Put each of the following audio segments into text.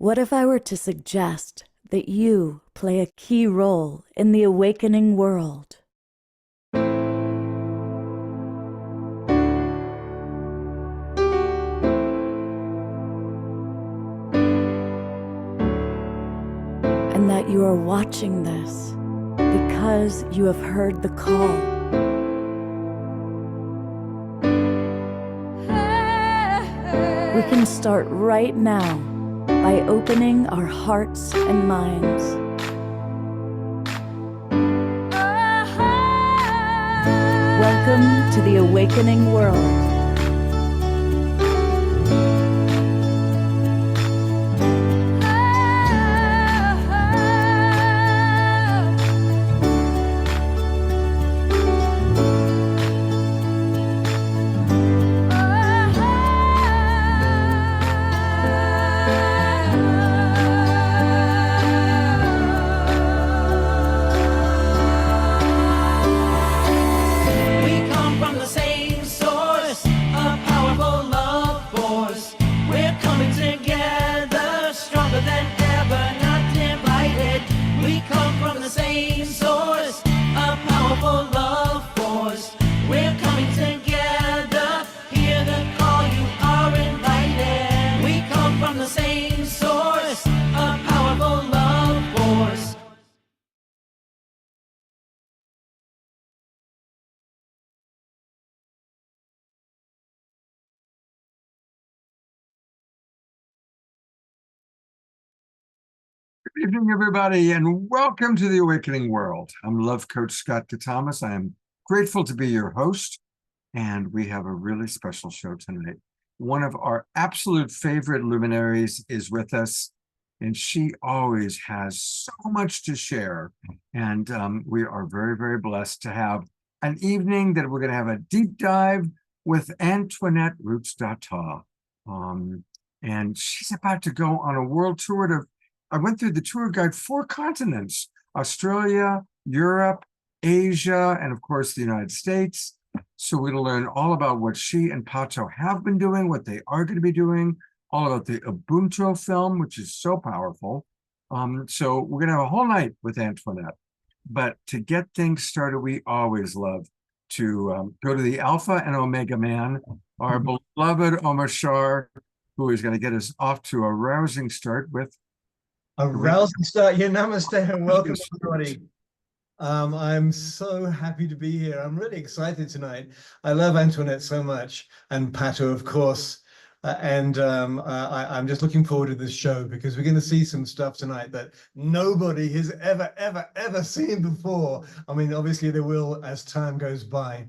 What if I were to suggest that you play a key role in the awakening world? And that you are watching this because you have heard the call. We can start right now by opening our hearts and minds. Welcome to the awakening world. Good evening, everybody, and welcome to the Awakening World. I'm Love Coach Scott Thomas. I am grateful to be your host, and we have a really special show tonight. One of our absolute favorite luminaries is with us, and she always has so much to share. And we are very, very blessed to have an evening that we're going to have a deep dive with Antoinette Rootsdawtah. And she's about to go on a world tour I went through the tour guide 4 continents: Australia, Europe, Asia, and of course the United States. So we're going to learn all about what she and Pato have been doing, what they are going to be doing, all about the Ubuntu film, which is so powerful. So we're going to have a whole night with Antoinette. But to get things started, we always love to go to the Alpha and Omega man, our beloved Omashar, who is going to get us off to a rousing start with a rousing start. Yeah, namaste and welcome, everybody. I'm so happy to be here. I'm really excited tonight. I love Antoinette so much, and Pato, of course. I'm just looking forward to this show because we're going to see some stuff tonight that nobody has ever seen before. I mean, obviously they will as time goes by.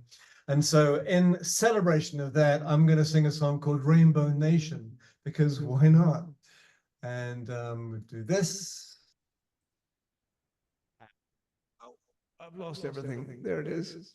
And so in celebration of that, I'm going to sing a song called Rainbow Nation, because why not? And we do this. Oh, I've lost everything. There it is.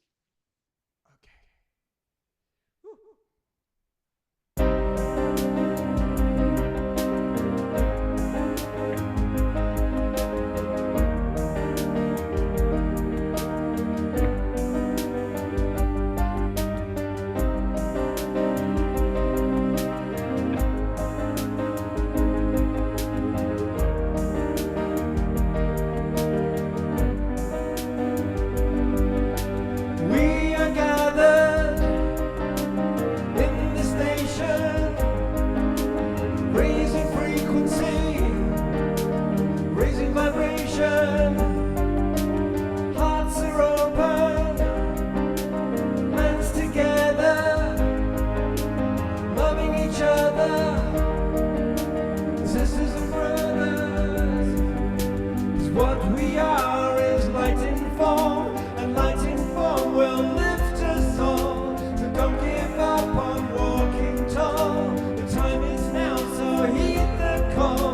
Call.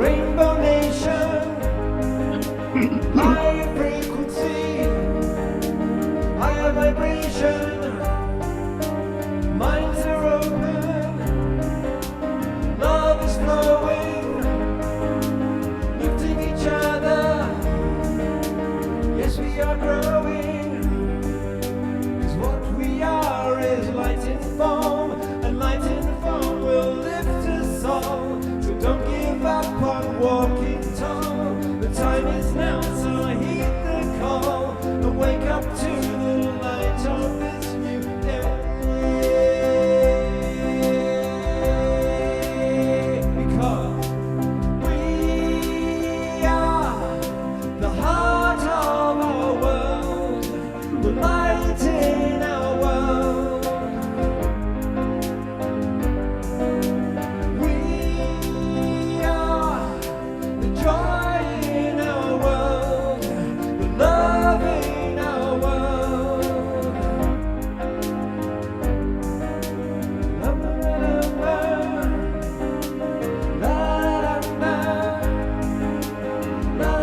Rainbow Nation, higher frequency, higher vibration, minds are open, love is flowing, lifting each other, yes we are growing, 'cause what we are is light in foam, and light in foam will lift us all, so don't give up on walking tall, the time is now, so heed the call, and wake up to the light of this new day, because we are the heart of our world, the light in our world. We are the joy in our world, the love in our world. La la la la, la la la, la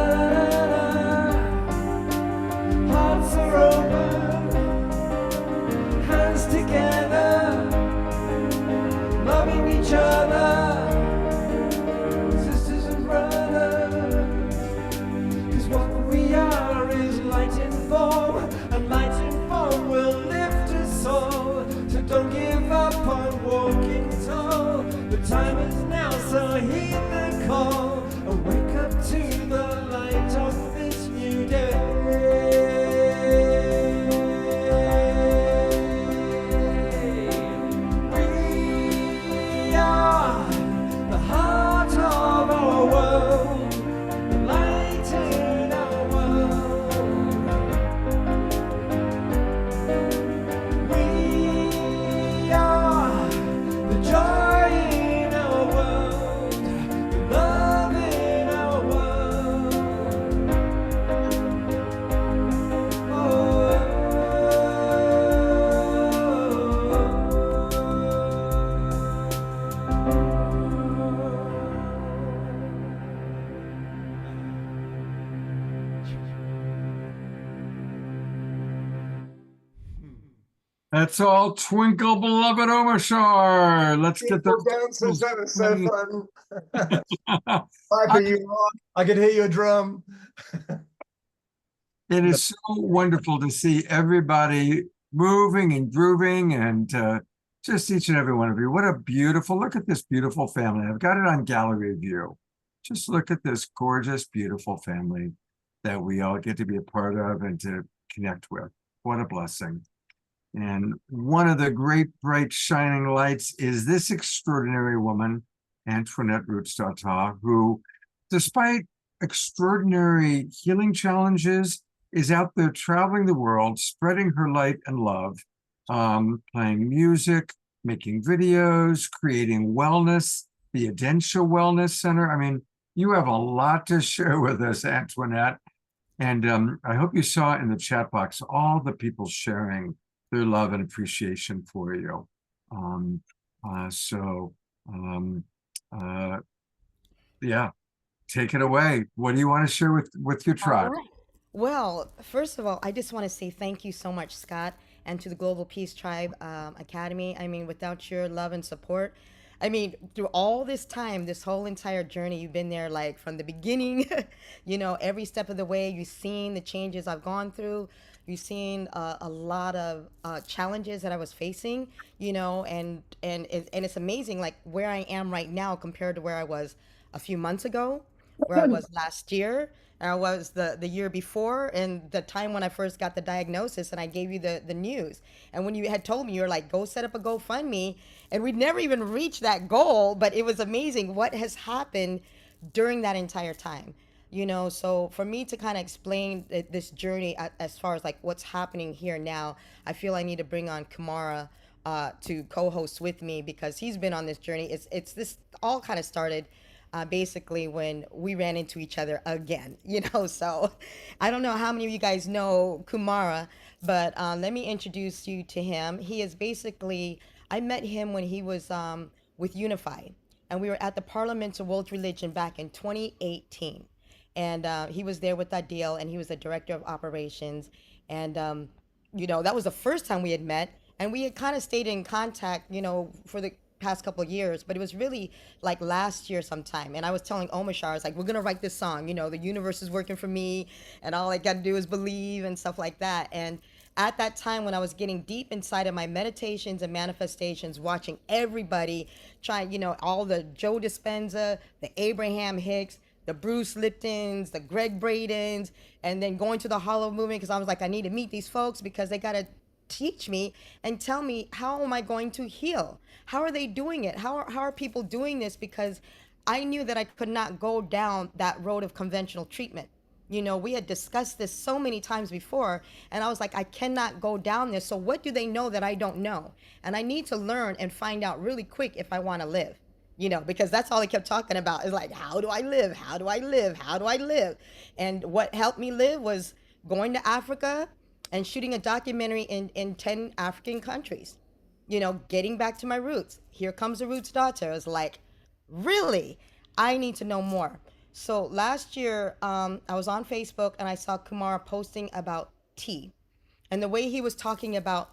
la la, hearts are open, hands together, loving each other, sisters and brothers, 'cause what we are is light in form, and light in form will lift us all, so don't give up on walking tall, the time is now, so heed the call, and wake up to the light of this new day. We are the heart of our world, the light in our world. We are the joy in our world, the love in our world. That's all twinkle, beloved Omashar. Let's get Beautiful those. dancers, that was so fun. Piper, you rock. I could hear your drum. It is so wonderful to see everybody moving and grooving, and just each and every one of you. What a beautiful, look at this beautiful family. I've got it on gallery view. Just look at this gorgeous, beautiful family that we all get to be a part of and to connect with. What a blessing. And one of the great, bright, shining lights is this extraordinary woman, Antoinette Rootsdawtah, who, despite extraordinary healing challenges, is out there traveling the world, spreading her light and love, playing music, making videos, creating wellness, the Adensha Wellness Center. I mean, you have a lot to share with us, Antoinette. And I hope you saw in the chat box all the people sharing their love and appreciation for you. Yeah, take it away. What do you want to share with your tribe? All right. Well, first of all, I just want to say thank you so much, Scott, and to the Global Peace Tribe Academy. I mean, without your love and support, I mean, through all this time, this whole entire journey, you've been there like from the beginning, you know, every step of the way. You've seen the changes I've gone through. You've seen a lot of challenges that I was facing, you know, and it's amazing, like where I am right now compared to where I was a few months ago, where I was last year, and I was the year before, and the time when I first got the diagnosis, and I gave you the news. And when you had told me, you were like, go set up a GoFundMe, and we'd never even reached that goal, but it was amazing what has happened during that entire time. You know, so for me to kind of explain this journey as far as like what's happening here now, I feel I need to bring on Kumara to co-host with me, because he's been on this journey. It's this all kind of started basically when we ran into each other again, you know. So I don't know how many of you guys know Kumara, but let me introduce you to him. He is basically, I met him when he was with Unify. And we were at the Parliament of World Religion back in 2018. And he was there with Adil, and he was the director of operations. And, that was the first time we had met. And we had kind of stayed in contact, for the past couple of years, but it was really like last year sometime. And I was telling Omashar, I was like, we're going to write this song, the universe is working for me, and all I got to do is believe and stuff like that. And at that time, when I was getting deep inside of my meditations and manifestations, watching everybody try, all the Joe Dispenza, the Abraham Hicks, the Bruce Liptons, the Greg Bradens, and then going to the Hollow Movement, because I was like, I need to meet these folks because they got to teach me and tell me, how am I going to heal? How are they doing it? How are people doing this? Because I knew that I could not go down that road of conventional treatment. We had discussed this so many times before, and I was like, I cannot go down this. So what do they know that I don't know? And I need to learn and find out really quick if I want to live, because that's all I kept talking about, is like, how do I live? How do I live? How do I live? And what helped me live was going to Africa and shooting a documentary in 10 African countries, getting back to my roots. Here comes the Rootsdawtah. I was like, really? I need to know more. So last year, I was on Facebook and I saw Kumara posting about tea. And the way he was talking about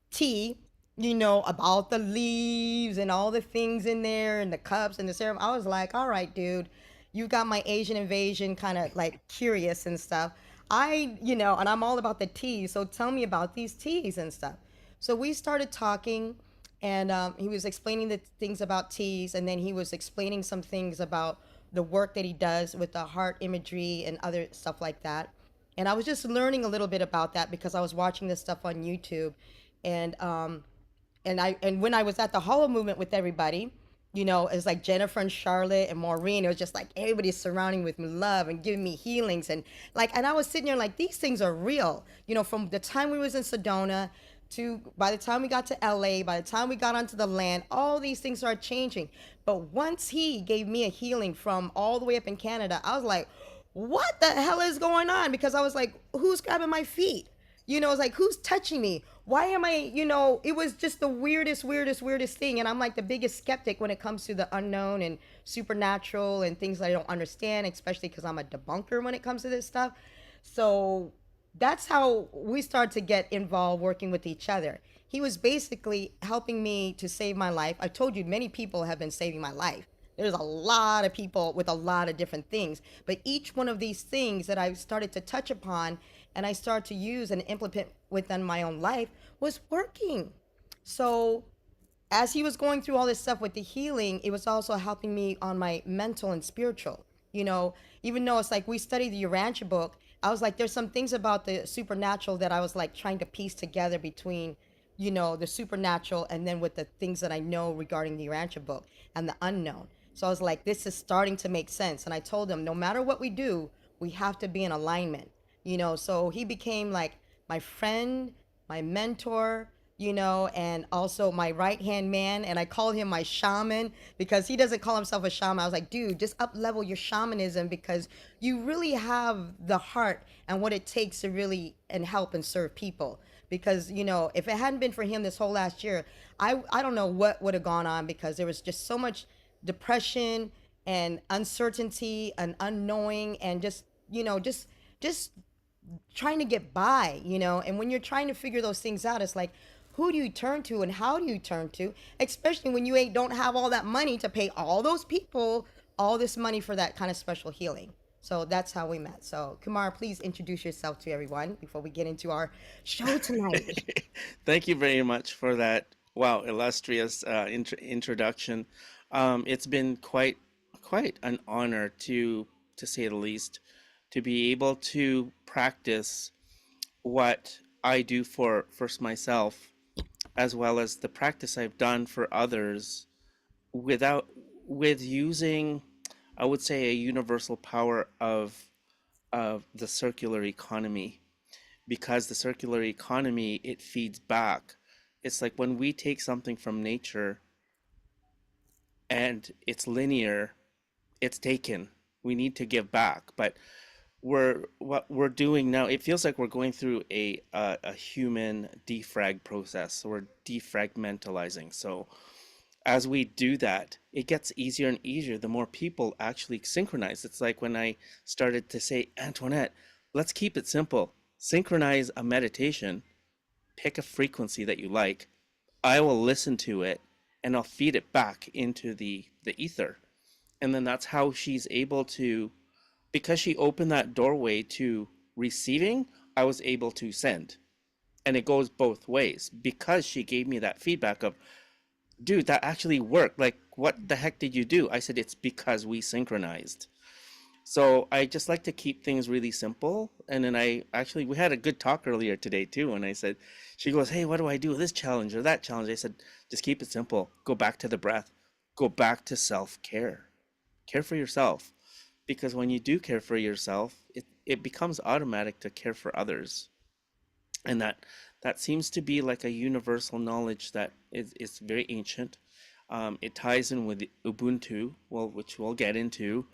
tea, about the leaves and all the things in there and the cups and the serum, I was like, all right, dude, you got my Asian invasion kind of like curious and stuff. And I'm all about the teas. So tell me about these teas and stuff. So we started talking, and he was explaining the things about teas. And then he was explaining some things about the work that he does with the heart imagery and other stuff like that. And I was just learning a little bit about that because I was watching this stuff on YouTube. And when I was at the Hollow Movement with everybody, it's like Jennifer and Charlotte and Maureen. It was just like everybody's surrounding with me love and giving me healings, and I was sitting there like, these things are real. From the time we was in Sedona to by the time we got to LA, by the time we got onto the land, all these things are changing. But once he gave me a healing from all the way up in Canada, I was like, what the hell is going on? Because I was like, who's grabbing my feet? It's like, who's touching me? Why am I, it was just the weirdest thing. And I'm like the biggest skeptic when it comes to the unknown and supernatural and things that I don't understand, especially because I'm a debunker when it comes to this stuff. So that's how we started to get involved working with each other. He was basically helping me to save my life. I told you many people have been saving my life. There's a lot of people with a lot of different things, but each one of these things that I started to touch upon and I started to use and implement within my own life was working. So as he was going through all this stuff with the healing, it was also helping me on my mental and spiritual. Even though it's like we studied the Urantia book, I was like, there's some things about the supernatural that I was like trying to piece together between, the supernatural and then with the things that I know regarding the Urantia book and the unknown. So I was like, this is starting to make sense. And I told him, no matter what we do, we have to be in alignment, so he became like my friend, my mentor, and also my right-hand man. And I called him my shaman because he doesn't call himself a shaman. I was like, dude, just up level your shamanism because you really have the heart and what it takes to really and help and serve people. Because, if it hadn't been for him this whole last year, I don't know what would have gone on because there was just so much depression and uncertainty and unknowing and just trying to get by, and when you're trying to figure those things out, it's like, who do you turn to and how do you turn to, especially when you don't have all that money to pay all those people all this money for that kind of special healing. So that's how we met. So Kumara, please introduce yourself to everyone before we get into our show tonight. Thank you very much for that, wow, illustrious introduction. It's been quite an honor to say the least, to be able to practice what I do for first myself, as well as the practice I've done for others with using, I would say, a universal power of the circular economy, because the circular economy, it feeds back. It's like when we take something from nature and it's linear, it's taken. We need to give back, but what we're doing now, it feels like we're going through a human defrag process. So we're defragmentalizing. So As we do that, it gets easier and easier the more people actually synchronize. It's like when I started to say, Antoinette, let's keep it simple. Synchronize a meditation, pick a frequency that you like. I will listen to it and I'll feed it back into the ether. And then that's how she's able to, because she opened that doorway to receiving, I was able to send. And it goes both ways because she gave me that feedback of, dude, that actually worked. Like, what the heck did you do? I said, it's because we synchronized. So I just like to keep things really simple. And then we had a good talk earlier today too. And I said, she goes, hey, what do I do with this challenge or that challenge? I said, just keep it simple. Go back to the breath. Go back to self-care. Care for yourself. Because when you do care for yourself, it becomes automatic to care for others. And that seems to be like a universal knowledge that is very ancient. It ties in with Ubuntu, well, which we'll get into,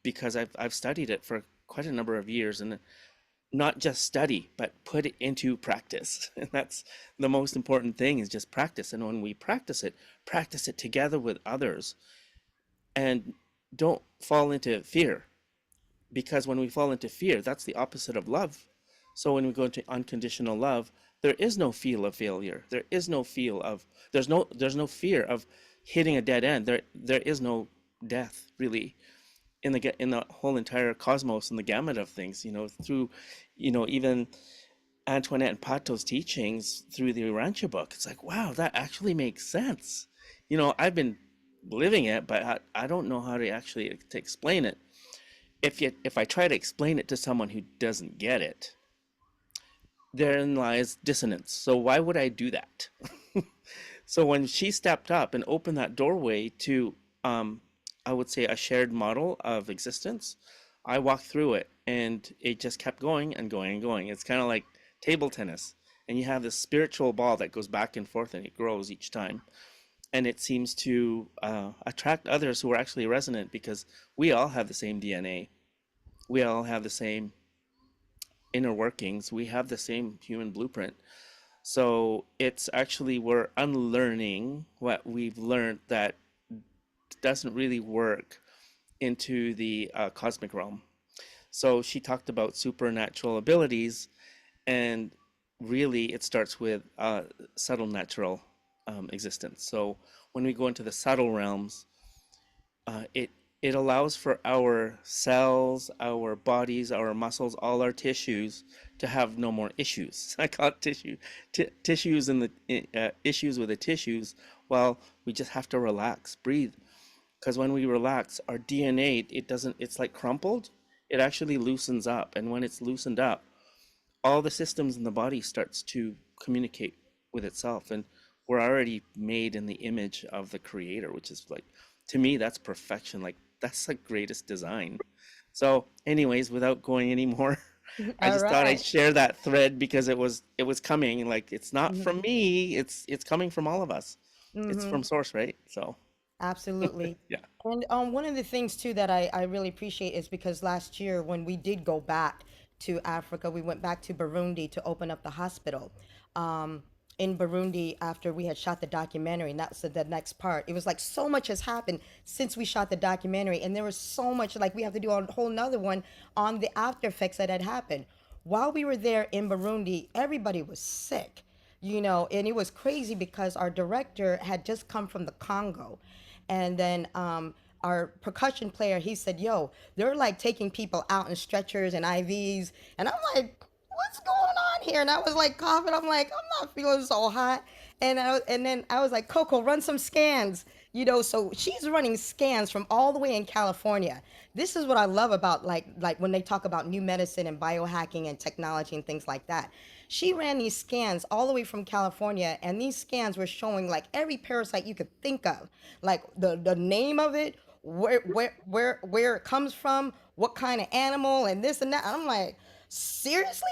because I've studied it for quite a number of years, and not just study, but put it into practice. And that's the most important thing, is just practice. And when we practice it together with others, and don't fall into fear, because when we fall into fear, that's the opposite of love. So when we go into unconditional love, there is no feel of failure. There is no feel of, there's no fear of hitting a dead end. There is no death really in the whole entire cosmos and the gamut of things, through, even Antoinette and Pato's teachings through the Urantia book. It's like, wow, that actually makes sense. I've been living it, but I don't know how to actually to explain it. If I try to explain it to someone who doesn't get it, therein lies dissonance. So why would I do that? So when she stepped up and opened that doorway to, I would say, a shared model of existence, I walked through it, and it just kept going and going and going. It's kind of like table tennis, and you have this spiritual ball that goes back and forth, and it grows each time. And it seems to attract others who are actually resonant, because we all have the same DNA. We all have the same inner workings. We have the same human blueprint. So it's actually, we're unlearning what we've learned that doesn't really work into the cosmic realm. So she talked about supernatural abilities, and really it starts with subtle natural existence. So when we go into the subtle realms, it allows for our cells, our bodies, our muscles, all our tissues to have no more issues. I call it tissues and the issues with the tissues. Well, we just have to relax, breathe. Because when we relax, our DNA, it's like crumpled. It actually loosens up. And when it's loosened up, all the systems in the body starts to communicate with itself. And we're already made in the image of the creator, which is like, to me, that's perfection. Like, that's the greatest design. So anyways, without going any more, I just thought I'd share that thread, because it was coming. Like, it's not from me, it's coming from all of us. It's from source, right? So Absolutely. yeah. And one of the things too that I really appreciate is because last year when we did go back to Africa, we went back to Burundi to open up the hospital. In Burundi, after we had shot the documentary, and that's the next part. It was like so much has happened since we shot the documentary, and there was so much, like we have to do a whole nother one on the after effects that had happened. While we were there in Burundi, everybody was sick, and it was crazy because our director had just come from the Congo. And then our percussion player, he said, yo, they're like taking people out in stretchers and IVs. And I'm like, what's going on here? And I was like coughing. I'm like, I'm not feeling so hot. And then I was like, Coco, run some scans. So she's running scans from all the way in California. This is what I love about like when they talk about new medicine and biohacking and technology and things like that. She ran these scans all the way from California, and these scans were showing like every parasite you could think of, like the name of it, where it comes from, what kind of animal, and this and that. I'm like, seriously,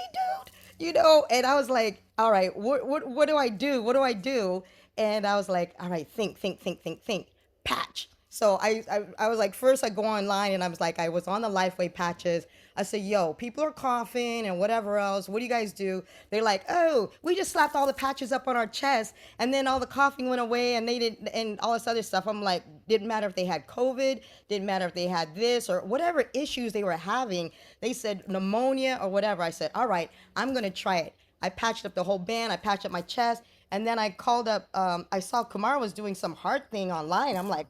dude? And I was like, all right, what do I do? What do I do? And I was like, all right, think. Patch. So I was like, first I go online and I was like, I was on the Lifeway patches. I said, yo, people are coughing and whatever else. What do you guys do? They're like, oh, we just slapped all the patches up on our chest and then all the coughing went away and they didn't, and all this other stuff. I'm like, didn't matter if they had COVID, didn't matter if they had this or whatever issues they were having. They said pneumonia or whatever. I said, all right, I'm going to try it. I patched up the whole band. I patched up my chest. And then I called up, I saw Kumara was doing some heart thing online. I'm like,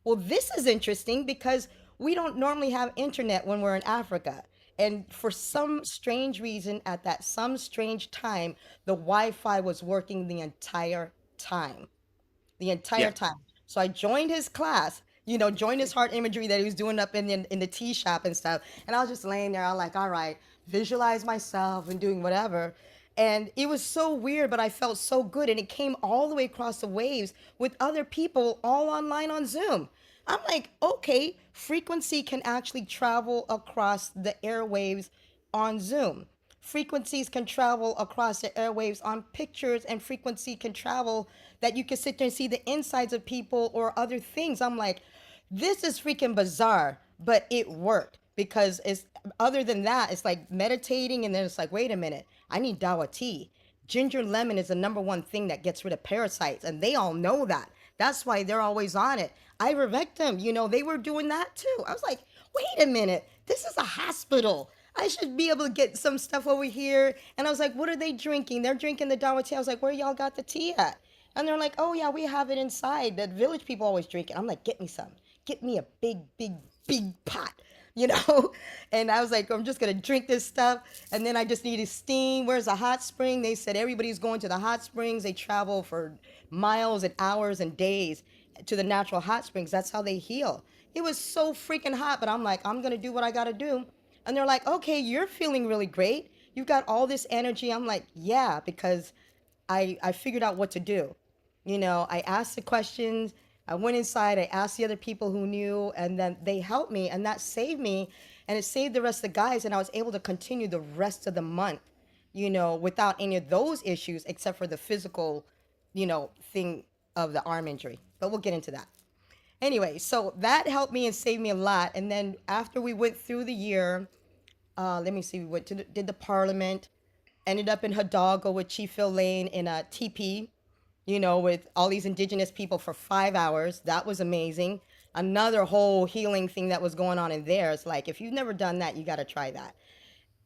well, this is interesting because we don't normally have internet when we're in Africa. And for some strange reason, at that some strange time, the Wi Fi was working the entire time. The entire Yeah. time. So I joined his class, you know, joined his heart imagery that he was doing up in the tea shop and stuff. And I was just laying there. I was like, all right, visualize myself and doing whatever. And it was so weird, but I felt so good. And it came all the way across the waves with other people all online on Zoom. I'm like, okay, frequency can actually travel across the airwaves on Zoom. Frequencies can travel across the airwaves on pictures, and frequency can travel that you can sit there and see the insides of people or other things. I'm like, this is freaking bizarre, but it worked because it's other than that, it's like meditating, and then it's like, wait a minute, I need dawa tea. Ginger lemon is the number one thing that gets rid of parasites, and they all know that. That's why they're always on it. Ivermectin, you know, they were doing that too. I was like, wait a minute, this is a hospital. I should be able to get some stuff over here. And I was like, what are they drinking? They're drinking the dawa tea. I was like, where y'all got the tea at? And they're like, oh yeah, we have it inside. The village people always drink it. I'm like, get me some. Get me a big, big, big pot, you know? And I was like, I'm just gonna drink this stuff. And then I just needed steam. Where's the hot spring? They said everybody's going to the hot springs. They travel for miles and hours and days to the natural hot springs. That's how they heal. It was so freaking hot, but I'm like, I'm gonna do what I gotta do. And they're like, okay, you're feeling really great. You've got all this energy. I'm like, yeah, because I figured out what to do. You know, I asked the questions. I went inside. I asked the other people who knew, and then they helped me, and that saved me, and it saved the rest of the guys, and I was able to continue the rest of the month, you know, without any of those issues, except for the physical, you know, thing of the arm injury. But we'll get into that. Anyway, so that helped me and saved me a lot. And then after we went through the year, let me see, we went to did the parliament, ended up in Hidalgo with Chief Phil Lane in a teepee, you know, with all these indigenous people for 5 hours. That was amazing. Another whole healing thing that was going on in there. It's like, if you've never done that, you got to try that.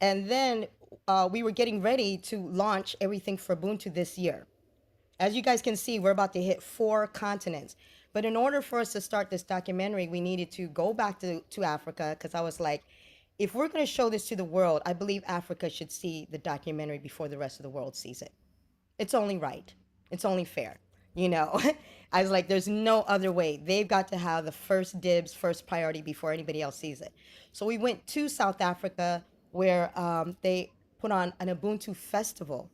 And then we were getting ready to launch everything for Ubuntu this year. As you guys can see, we're about to hit 4 continents. But in order for us to start this documentary, we needed to go back to Africa, because I was like, if we're going to show this to the world, I believe Africa should see the documentary before the rest of the world sees it. It's only right. It's only fair. You know, I was like, there's no other way. They've got to have the first dibs, first priority before anybody else sees it. So we went to South Africa, where they put on an Ubuntu festival,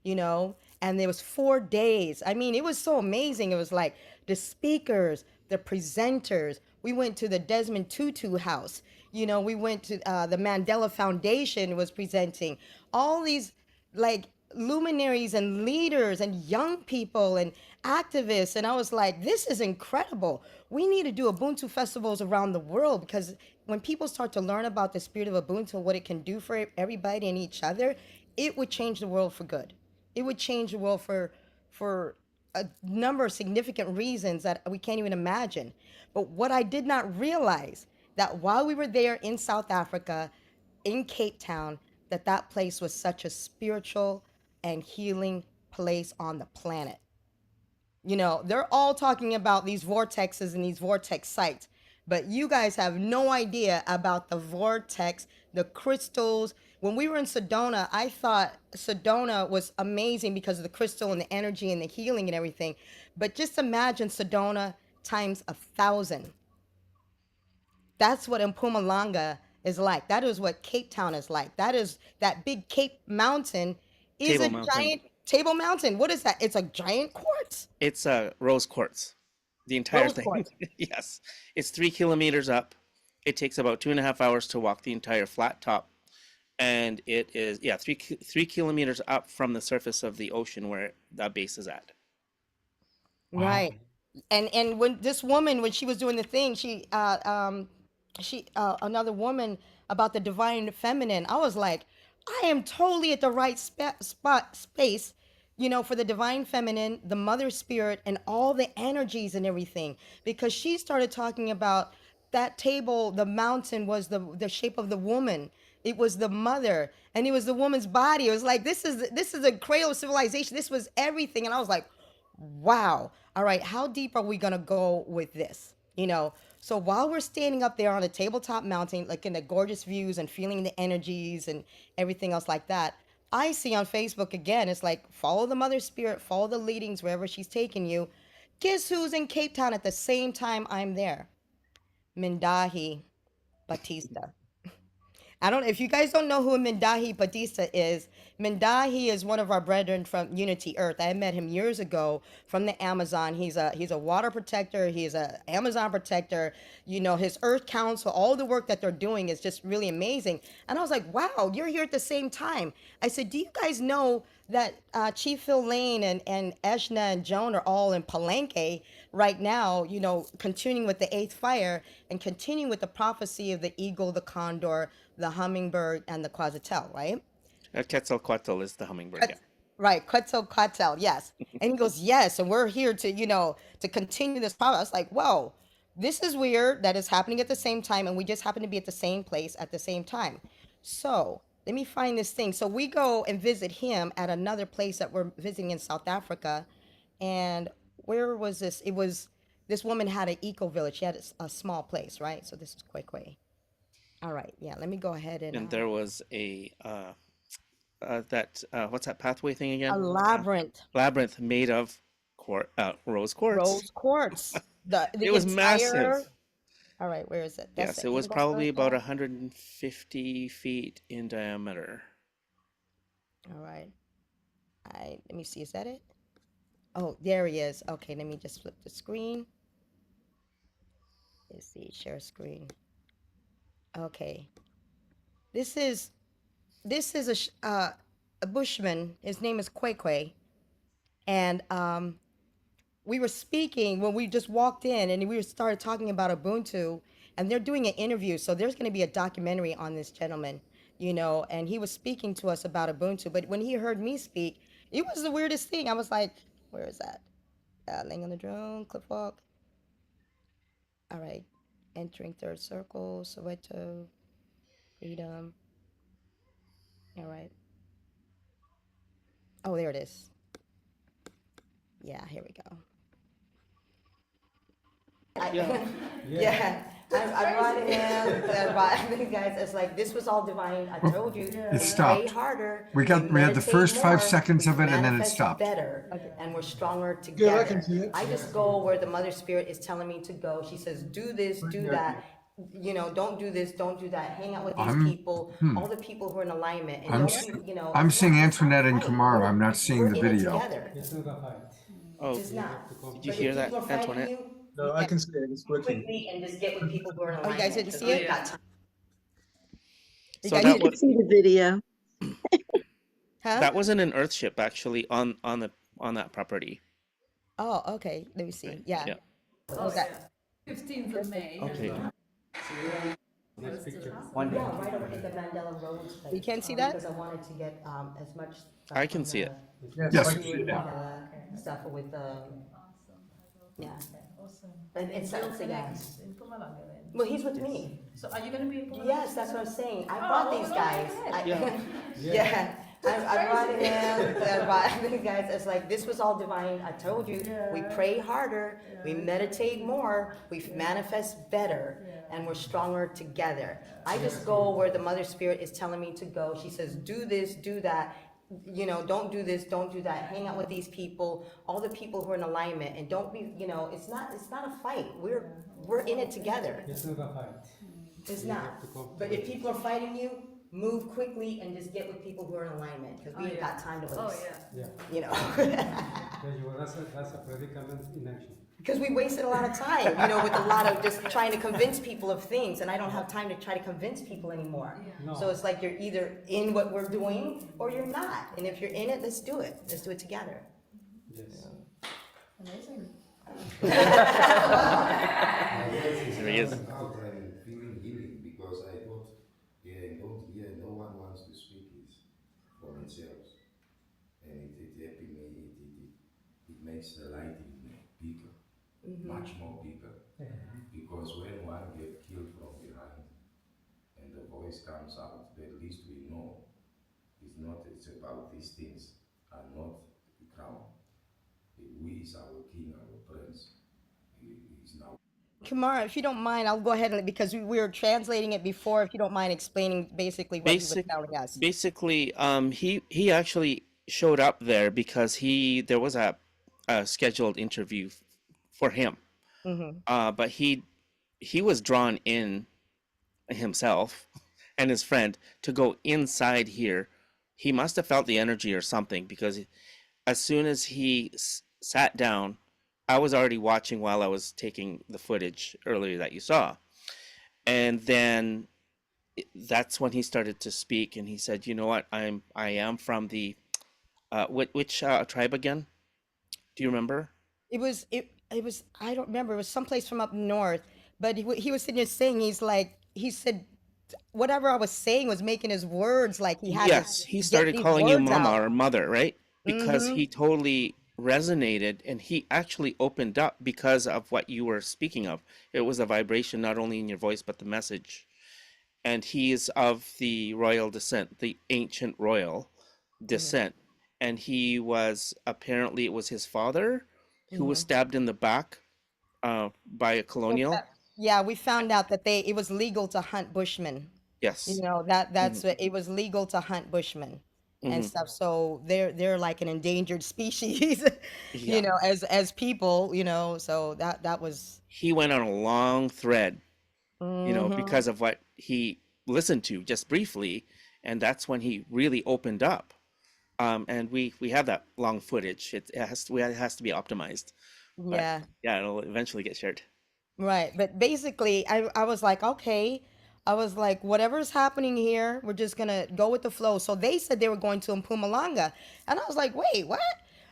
you know, and there was 4 days. I mean, it was so amazing. It was like the speakers, the presenters. We went to the Desmond Tutu house. You know, we went to the Mandela Foundation was presenting. All these like luminaries and leaders and young people and activists. And I was like, this is incredible. We need to do Ubuntu festivals around the world, because when people start to learn about the spirit of Ubuntu, what it can do for everybody and each other, it would change the world for good. It would change the world for a number of significant reasons that we can't even imagine. But what I did not realize, that while we were there in South Africa, in Cape Town, that place was such a spiritual and healing place on the planet. You know, they're all talking about these vortexes and these vortex sites, but you guys have no idea about the vortex, the crystals. When we were in Sedona, I thought Sedona was amazing because of the crystal and the energy and the healing and everything. But just imagine Sedona times 1,000. That's what Mpumalanga is like. That is what Cape Town is like. That is that big Cape Mountain is Table a Mountain. giant Table Mountain. What is that? It's a giant quartz. It's rose quartz. The entire Rose thing. quartz. Yes. It's 3 kilometers up. It takes about 2.5 hours to walk the entire flat top. And it is, yeah, 3 kilometers up from the surface of the ocean where that base is at. Wow. Right. And when this woman, when she was doing the thing, she another woman about the divine feminine, I was like, I am totally at the right spot space, for the divine feminine, the mother spirit, and all the energies and everything, because she started talking about that table, the mountain was the shape of the woman. It was the mother, and it was the woman's body. It was like, this is a cradle of civilization. This was everything. And I was like, wow. All right, how deep are we gonna go with this? So while we're standing up there on a tabletop mountain, like in the gorgeous views and feeling the energies and everything else like that, I see on Facebook again, it's like, follow the mother spirit, follow the leadings wherever she's taking you. Guess who's in Cape Town at the same time I'm there? Mindahi Batista. I don't. If you guys don't know who Mindahi Batista is, Mindahi is one of our brethren from Unity Earth. I met him years ago from the Amazon. He's a water protector. He's a Amazon protector. His Earth Council. All the work that they're doing is just really amazing. And I was like, wow, you're here at the same time. I said, do you guys know that Chief Phil Lane and Eshna and Joan are all in Palenque right now, continuing with the eighth fire and continuing with the prophecy of the eagle, the condor, the hummingbird, and the quetzalcoatl, right? Quetzalcoatl is the hummingbird. Yeah. Right, Quetzalcoatl, yes. And he goes, yes, and we're here to continue this prophecy. I was like, whoa, this is weird that is happening at the same time, and we just happen to be at the same place at the same time. So let me find this thing. So we go and visit him at another place that we're visiting in South Africa. And where was this? It was, this woman had an eco village. She had a small place, right? So this is Kwekwe. All right, yeah, let me go ahead And there was a what's that pathway thing again? a labyrinth. Labyrinth made of rose quartz. Rose quartz. The It was entire- massive. All right, where is it? Yes, the it was angle probably circle. about 150 feet in diameter. All right. Let me see. Is that it? Oh, there he is. Okay, let me just flip the screen. Let's see. Share screen. Okay. This is a bushman. His name is Kwekwe, and we were speaking when we just walked in, and we started talking about Ubuntu, and they're doing an interview. So there's going to be a documentary on this gentleman, and he was speaking to us about Ubuntu. But when he heard me speak, it was the weirdest thing. I was like, where is that? Laying on the drone, clip walk. All right. Entering third circle, Soweto, freedom. All right. Oh, there it is. Yeah, here we go. Yeah. I brought him. Guys, it's like, this was all divine. I told you. It stopped. Pray harder. We had the meditate first 5 more, seconds of we it, and then it manifest stopped. Better, and we're stronger I together. can see it. I just go where the Mother Spirit is telling me to go. She says, do this, do that. Don't do this, don't do that. Hang out with these people, all the people who are in alignment. And I'm it's seeing not- Antoinette and it's not a Kumara. fight. I'm not seeing We're the in it video. together. Oh, It's not. did you But hear if that, people are fighting Antoinette? you, No, I can see it. It's working. quickly and just get with people who are in alignment. you guys didn't 'cause see we it? ain't got time. You So guys that didn't was See the video. Huh? that wasn't an Earthship actually on that property. Oh, okay. Let me see. Yeah. Yeah. What was that? 15th of May. Okay. Yeah, right over in the Mandela Roads place. You can't see that? Because I wanted to get as much. stuff I can on see it. Yes. Stuff with yeah. And it's yeah. Well, he's with me. So are you going to be able to? Yes, that's what I'm saying. I brought these well, guys. Yeah. Yeah. I brought him. I brought these guys. It's like, this was all divine. I told you. We pray harder. We meditate more. We manifest better. And we're stronger together. I just go where the Mother Spirit is telling me to go. She says, do this, do that. Don't do this, don't do that. Hang out with these people, all the people who are in alignment, and don't be, it's not a fight. We're in it together. It's not a fight. It's not. But if people are fighting you, move quickly and just get with people who are in alignment, because we ain't got time to waste. Oh, yeah. That's a predicament in action. Because we wasted a lot of time, with a lot of just trying to convince people of things, and I don't have time to try to convince people anymore. No. So it's like, you're either in what we're doing or you're not. And if you're in it, let's do it. Let's do it together. Yes. Amazing. There he is. Coming out and feeling healing because I thought, yeah, don't hear, no one wants to speak it for themselves. And it helped me, it makes the light bigger, much more bigger. Because when one gets killed from behind and the voice comes out, at least we know it's about these things are not the crown. Who is our king, our prince? He is now. Kumara, if you don't mind, I'll go ahead and because we were translating it before. If you don't mind explaining basically what he was Basic, telling us. basically, he actually showed up there because there was a scheduled interview for him. But he was drawn in himself and his friend to go inside here. He must have felt the energy or something because as soon as he sat down, I was already watching while I was taking the footage earlier that you saw. And then that's when he started to speak and he said, "You know what? I am from the which tribe again? Do you remember?" It was I don't remember. It was someplace from up north, but he was sitting there saying he said whatever I was saying was making his words like he had Yes, to he get started these calling you words mama out. or mother, right? Because Mm-hmm. he totally resonated and he actually opened up because of what you were speaking of. It was a vibration not only in your voice but the message. And he is of the royal descent, the ancient royal descent. And he was apparently it was his father who was stabbed in the back by a colonial. Yeah, we found out that it was legal to hunt bushmen. You Yes. know, that's what it was legal to hunt bushmen and Hmm. stuff. So they're like an endangered species, Yeah. as people, so that was He went on a long thread, hmm because of what he listened to just briefly, and that's when he really opened up. And we have that long footage. It has to be optimized, but yeah. yeah, it'll eventually get shared. Right. But basically, I was like, okay. I was like, whatever's happening here, we're just going to go with the flow. So they said they were going to Mpumalanga. And I was like, wait, what?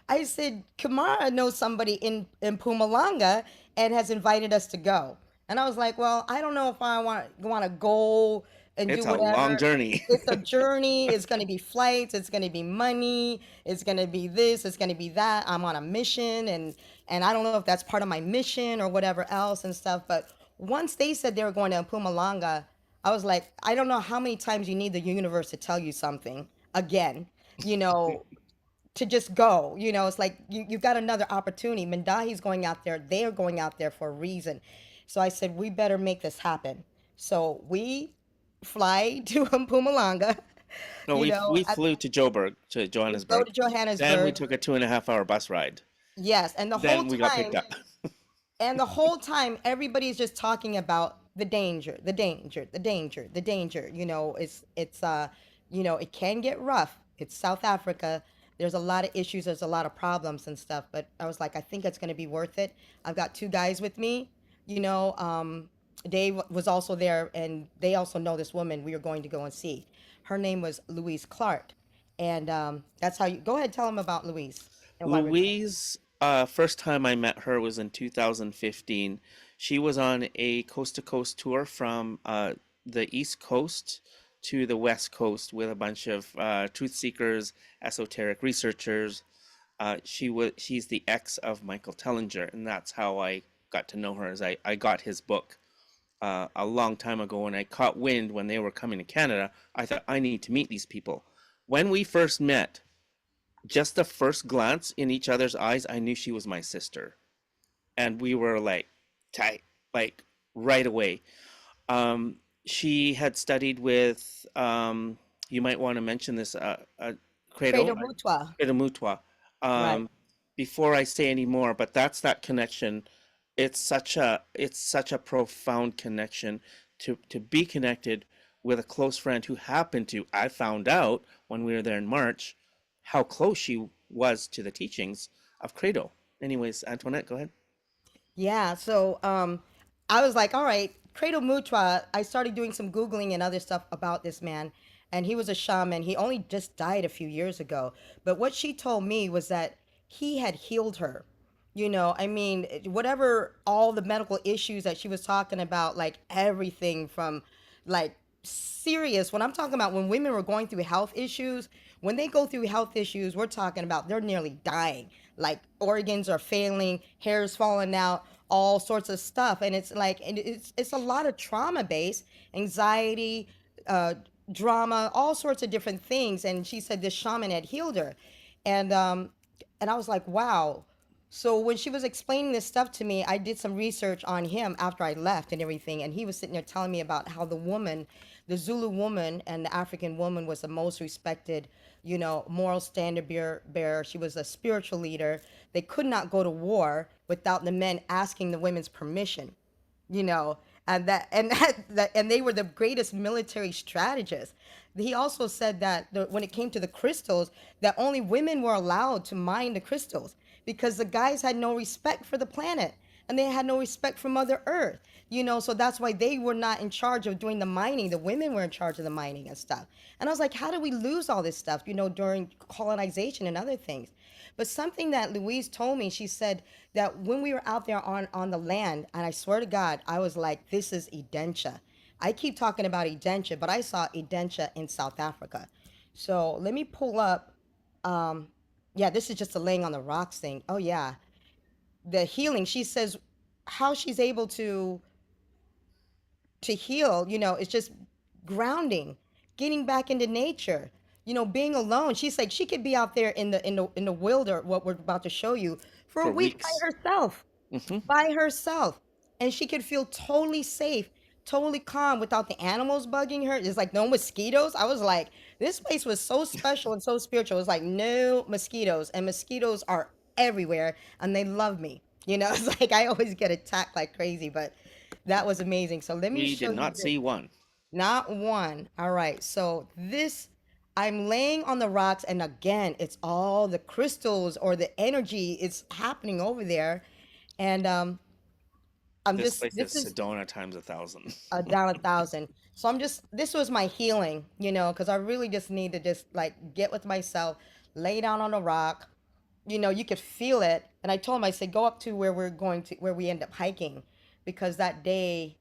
I said, Kumara knows somebody in Mpumalanga and has invited us to go. And I was like, well, I don't know if I want to go and do It's a long whatever. journey. It's a journey. It's going to be flights. It's going to be money. It's going to be this. It's going to be that. I'm on a mission, and I don't know if that's part of my mission or whatever else and stuff. But once they said they were going to Mpumalanga, I was like, I don't know how many times you need the universe to tell you something again, you know, to just go. It's like you've got another opportunity. Mendahi's going out there. They are going out there for a reason. So I said, we better make this happen. So we fly to Mpumalanga, No, we flew to Joburg, to we go Johannesburg. to Then we Johannesburg. took a 2.5 hour bus ride. Yes, and the whole Then we got picked time, up. and the whole time, everybody's just talking about the danger, the danger, the danger, the danger. It can get rough. It's South Africa. There's a lot of issues. There's a lot of problems and stuff. But I was like, I think it's going to be worth it. I've got two guys with me. Dave was also there, and they also know this woman we were going to go and see. Her name was Louise Clark, and that's how you go ahead. Tell them about Louise and why we're. Louise, first time I met her was in 2015. She was on a coast to coast tour from the East Coast to the West Coast with a bunch of truth seekers, esoteric researchers. She's the ex of Michael Tellinger, and that's how I got to know her. As I got his book a long time ago, and I caught wind when they were coming to Canada. I thought I need to meet these people. When we first met, just the first glance in each other's eyes, I knew she was my sister, and we were like tight, like right away. She had studied with, you might want to mention this, Credo Credo, Mutwa. Credo Mutwa. Right. Before I say any more, but that's that connection. It's such a profound connection to be connected with a close friend who happened to. I found out when we were there in March how close she was to the teachings of Credo. Anyways, Antoinette, go ahead. Yeah, so I was like, all right, Credo Mutwa. I started doing some Googling and other stuff about this man, and he was a shaman. He only just died a few years ago. But what she told me was that he had healed her. You know, I mean, whatever, all the medical issues that she was talking about, like everything from like serious, when I'm talking about when women were going through health issues, when they go through health issues, we're talking about they're nearly dying. Like organs are failing, hair's falling out, all sorts of stuff. And it's like, and it's a lot of trauma based, anxiety, uh, drama, all sorts of different things. And she said this shaman had healed her. And, and I was like, wow. So when she was explaining this stuff to me, I did some research on him after I left and everything, and he was sitting there telling me about how the woman, the Zulu woman and the African woman was the most respected, you know, moral standard bearer. She was a spiritual leader. They could not go to war without the men asking the women's permission, you know, and and they were the greatest military strategists. He also said that when it came to the crystals, that only women were allowed to mine the crystals because the guys had no respect for the planet and they had no respect for Mother Earth, you know. So that's why they were not in charge of doing the mining. The women were in charge of the mining and stuff. And I was like, how did we lose all this stuff, you know, during colonization and other things? But something that Louise told me, she said that when we were out there on the land, and I swear to God, I was like, this is Edentia. I keep talking about Edentia, but I saw Edentia in South Africa. So let me pull up. Yeah, this is just a laying on the rocks thing. Oh yeah, the healing. She says how she's able to heal, you know, it's just grounding, getting back into nature, you know, being alone. She's like she could be out there in the wilder, what we're about to show you, for a For week by weeks. herself, Hmm. by herself, and she could feel totally safe, totally calm without the animals bugging her. It's like no mosquitoes. I was like, this place was so special and so spiritual. It's like no mosquitoes, and mosquitoes are everywhere, and they love me. You know, it's like I always get attacked like crazy, but that was amazing. So let me We show did you not this. see one. Not one. All right. So this, I'm laying on the rocks, and again, it's all the crystals or the energy is happening over there, and I'm This just place this is is Sedona times 1,000. down 1,000. So I'm just this was my healing, you know, because I really just need to just like get with myself, lay down on a rock, you know, you could feel it. And I told him, I said, go up to where we're going to, where we end up hiking, because that day,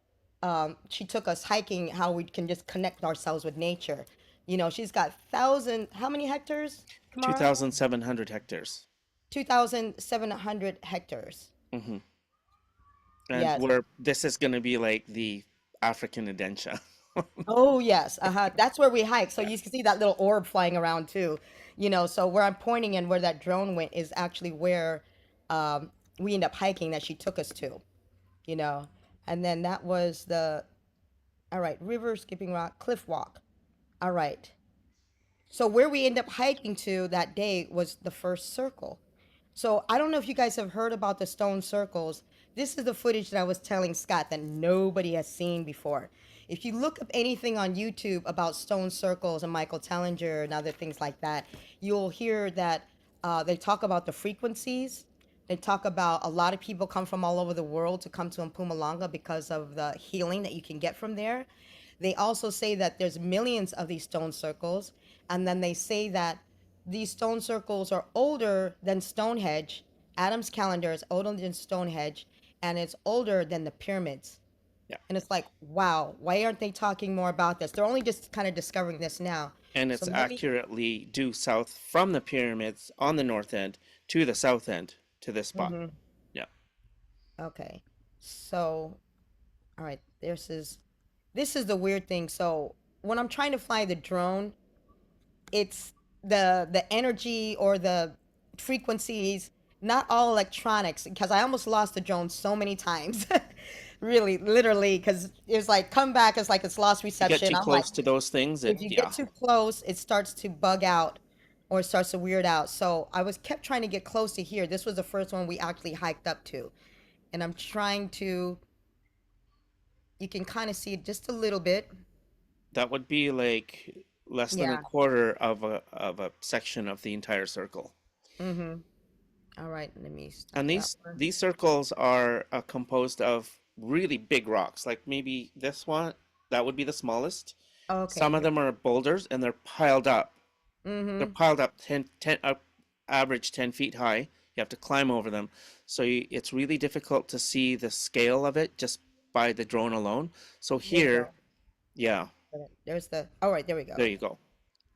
she took us hiking, how we can just connect ourselves with nature. You know, she's got how many hectares, Kamara? 2,700 hectares. 2,700 hectares. Hmm. And Yes. where this is going to be like the African Adentia. Oh yes, uh-huh. That's where we hike. So Yeah. you can see that little orb flying around too. You know, so where I'm pointing and where that drone went is actually where we end up hiking that she took us to, you know. And then that was the all right, river, skipping rock, cliff walk. All right. So where we end up hiking to that day was the first circle. So I don't know if you guys have heard about the stone circles. This is the footage that I was telling Scott that nobody has seen before. If you look up anything on YouTube about stone circles and Michael Tellinger and other things like that, you'll hear that they talk about the frequencies. They talk about a lot of people come from all over the world to come to Mpumalanga because of the healing that you can get from there. They also say that there's millions of these stone circles, and then they say that these stone circles are older than Stonehenge. Adam's calendar is older than Stonehenge, and it's older than the pyramids. Yeah. And it's like, wow, why aren't they talking more about this? They're only just kind of discovering this now. And So it's let me, accurately due south from the pyramids on the north end to the south end to this spot. hmm Yeah. okay. So, all right, this is the weird thing. So when I'm trying to fly the drone, it's the energy or the frequencies, not all electronics, because I almost lost the drone so many times. Really, literally, because it's like come back, it's like it's lost You get reception. too I'm like, close to those things, if it, you get yeah. too close, it starts to bug out or it starts to weird out. So I was kept trying to get close to here. This was the first one we actually hiked up to. And I'm trying to, you can kind of see it just a little bit. That would be like less than a Yeah. quarter of a section of the entire circle. Mm-hmm. All right, let me stop And that these one. these circles are composed of really big rocks. Like maybe this one, that would be the smallest. Okay, Some of here. them are boulders and they're piled up. They're Mm-hmm. piled up 10, average 10 feet high You have to climb over them. So it's really difficult to see the scale of it just by the drone alone. So There you here, go. yeah, There's the. All right, there we go. there you go.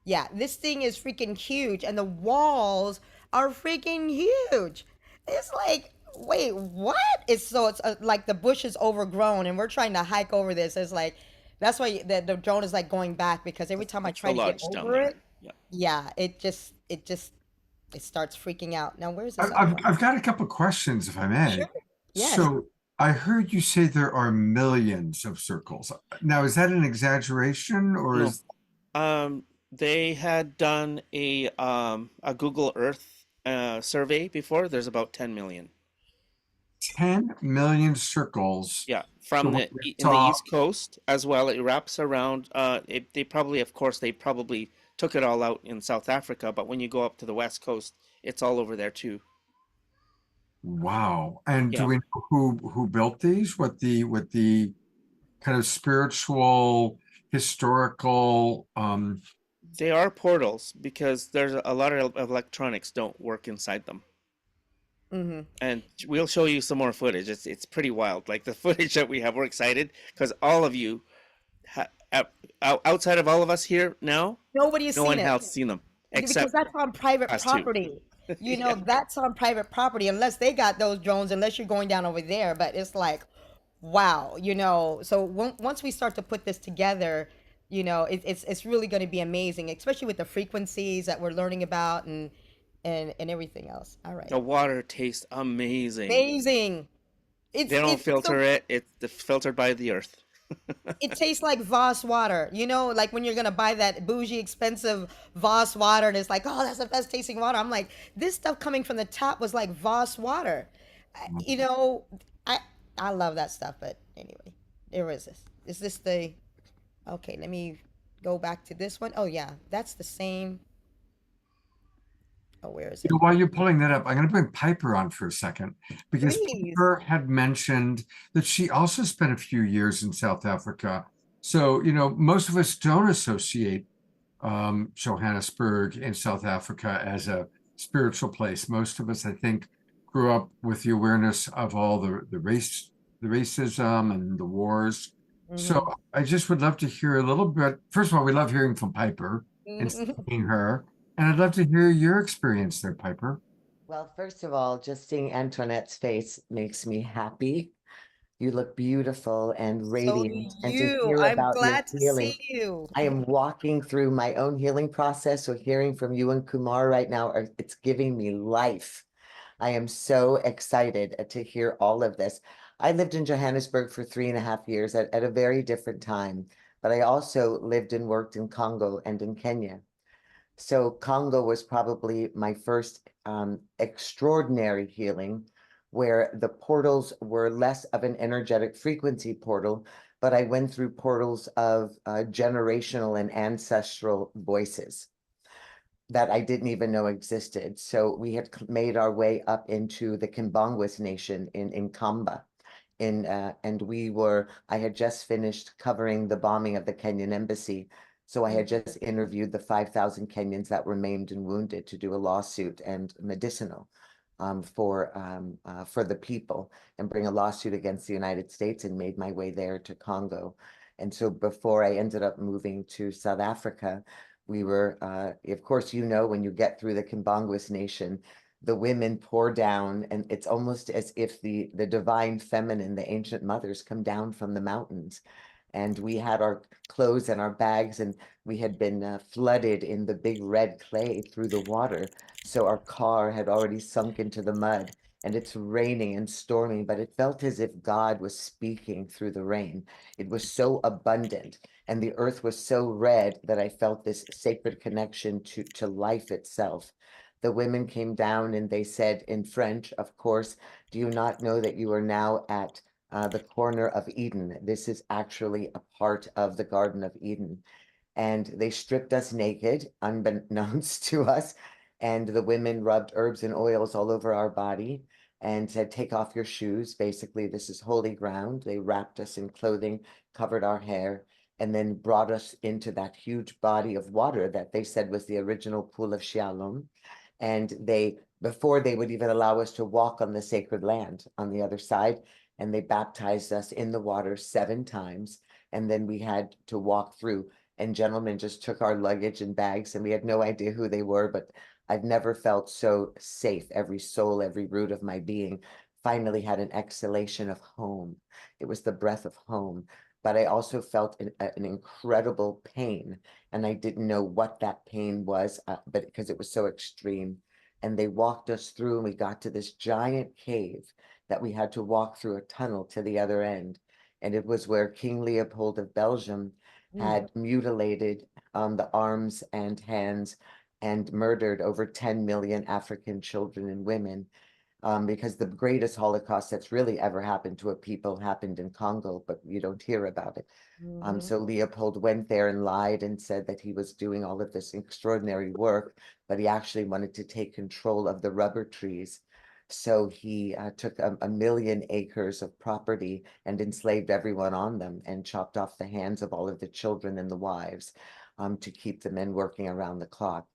Yeah, this thing is freaking huge, and the walls are freaking huge. It's like, wait, what? It's like the bush is overgrown, and we're trying to hike over this. It's like, that's why the drone is like going back because every time I That's try the to get lodge down over there. it, Yeah. yeah, it starts freaking out. Now, where's this I've, other I've, one? I've got a couple questions, if I may. Sure. Yes. So I heard you say there are millions of circles. Now, is that an exaggeration or No. is They had done a Google Earth survey before. There's about 10 million. 10 million circles? Yeah, So from what we in the saw, East Coast as well. It wraps around. They probably, of course, they probably took it all out in South Africa. But when you go up to the West Coast, it's all over there too. wow. And do Yeah, we know who built these? What the kind of spiritual, historical, they are portals because there's a lot of electronics don't work inside them. Mm-hmm. And we'll show you some more footage. It's pretty wild. Like the footage that we have, we're excited because all of you, outside of all of us here now, Nobody has no seen one it. has seen them Because except that's on private us two. property. You know, Yeah. that's on private property unless they got those drones, unless you're going down over there. But it's like, wow, you know. So once we start to put this together, you know, it's really going to be amazing, especially with the frequencies that we're learning about and everything else. All right, The water tastes amazing. amazing. They don't It's so filter it. It's filtered by the earth. it tastes like Voss water, you know, like when you're gonna buy that bougie, expensive Voss water, and it's like, oh, that's the best tasting water. I'm like, this stuff coming from the tap was like Voss water. You know, I I love that stuff. But anyway, there is this. Is this the? Okay, let me go back to this one. Oh yeah, that's the same. Oh, where is it? while you're pulling that up, I'm going to bring Piper on for a second because Please. Piper had mentioned that she also spent a few years in South Africa. So, most of us don't associate Johannesburg in South Africa as a spiritual place. Most of us, I think, grew up with the awareness of all the racism and the wars. So Mhm. I just would love to hear a little bit. First of all, we love hearing from Piper and seeing her. And I'd love to hear your experience there, Piper. Well, first of all, just seeing Antoinette's face makes me happy. You look beautiful and So do radiant, and to you. hear I'm about your glad to healing. see you. I am walking through my own healing process, so hearing from you and Kumar right now, it's giving me life. I am so excited to hear all of this. I lived in Johannesburg for 3.5 years at a very different time, but I also lived and worked in Congo and in Kenya. So Congo was probably my first extraordinary healing, where the portals were less of an energetic frequency portal, but I went through portals of generational and ancestral voices that I didn't even know existed. So we had made our way up into the Kimbangwis nation in Kamba. And I had just finished covering the bombing of the Kenyan embassy. So I had just interviewed the 5,000 Kenyans that were maimed and wounded to do a lawsuit and medicinal for the people, and bring a lawsuit against the United States, and made my way there to Congo. And so before I ended up moving to South Africa, we were, of course, when you get through the Kimbangwis nation, the women pour down, and it's almost as if the divine feminine, the ancient mothers, come down from the mountains. And we had our clothes and our bags, and we had been flooded in the big red clay through the water. So our car had already sunk into the mud, and it's raining and storming, but it felt as if God was speaking through the rain. It was so abundant, and the earth was so red that I felt this sacred connection to life itself. The women came down and they said in French, of course, do you not know that you are now at the corner of Eden? This is actually a part of the Garden of Eden. And they stripped us naked, unbeknownst to us. And the women rubbed herbs and oils all over our body and said, take off your shoes. Basically, this is holy ground. They wrapped us in clothing, covered our hair, and then brought us into that huge body of water that they said was the original pool of Shalom. And they before they would even allow us to walk on the sacred land on the other side. And they baptized us in the water 7 times. And then we had to walk through, and gentlemen just took our luggage and bags, and we had no idea who they were, but I've never felt so safe. Every soul, every root of my being finally had an exhalation of home. It was the breath of home. But I also felt an incredible pain, and I didn't know what that pain was, but because it was so extreme. And they walked us through, and we got to this giant cave that we had to walk through a tunnel to the other end. And it was where King Leopold of Belgium had mutilated the arms and hands and murdered over 10 million African children and women. Because the greatest Holocaust that's really ever happened to a people happened in Congo, but you don't hear about it. So Leopold went there and lied and said that he was doing all of this extraordinary work, but he actually wanted to take control of the rubber trees. So he took a million acres of property and enslaved everyone on them, and chopped off the hands of all of the children and the wives to keep the men working around the clock.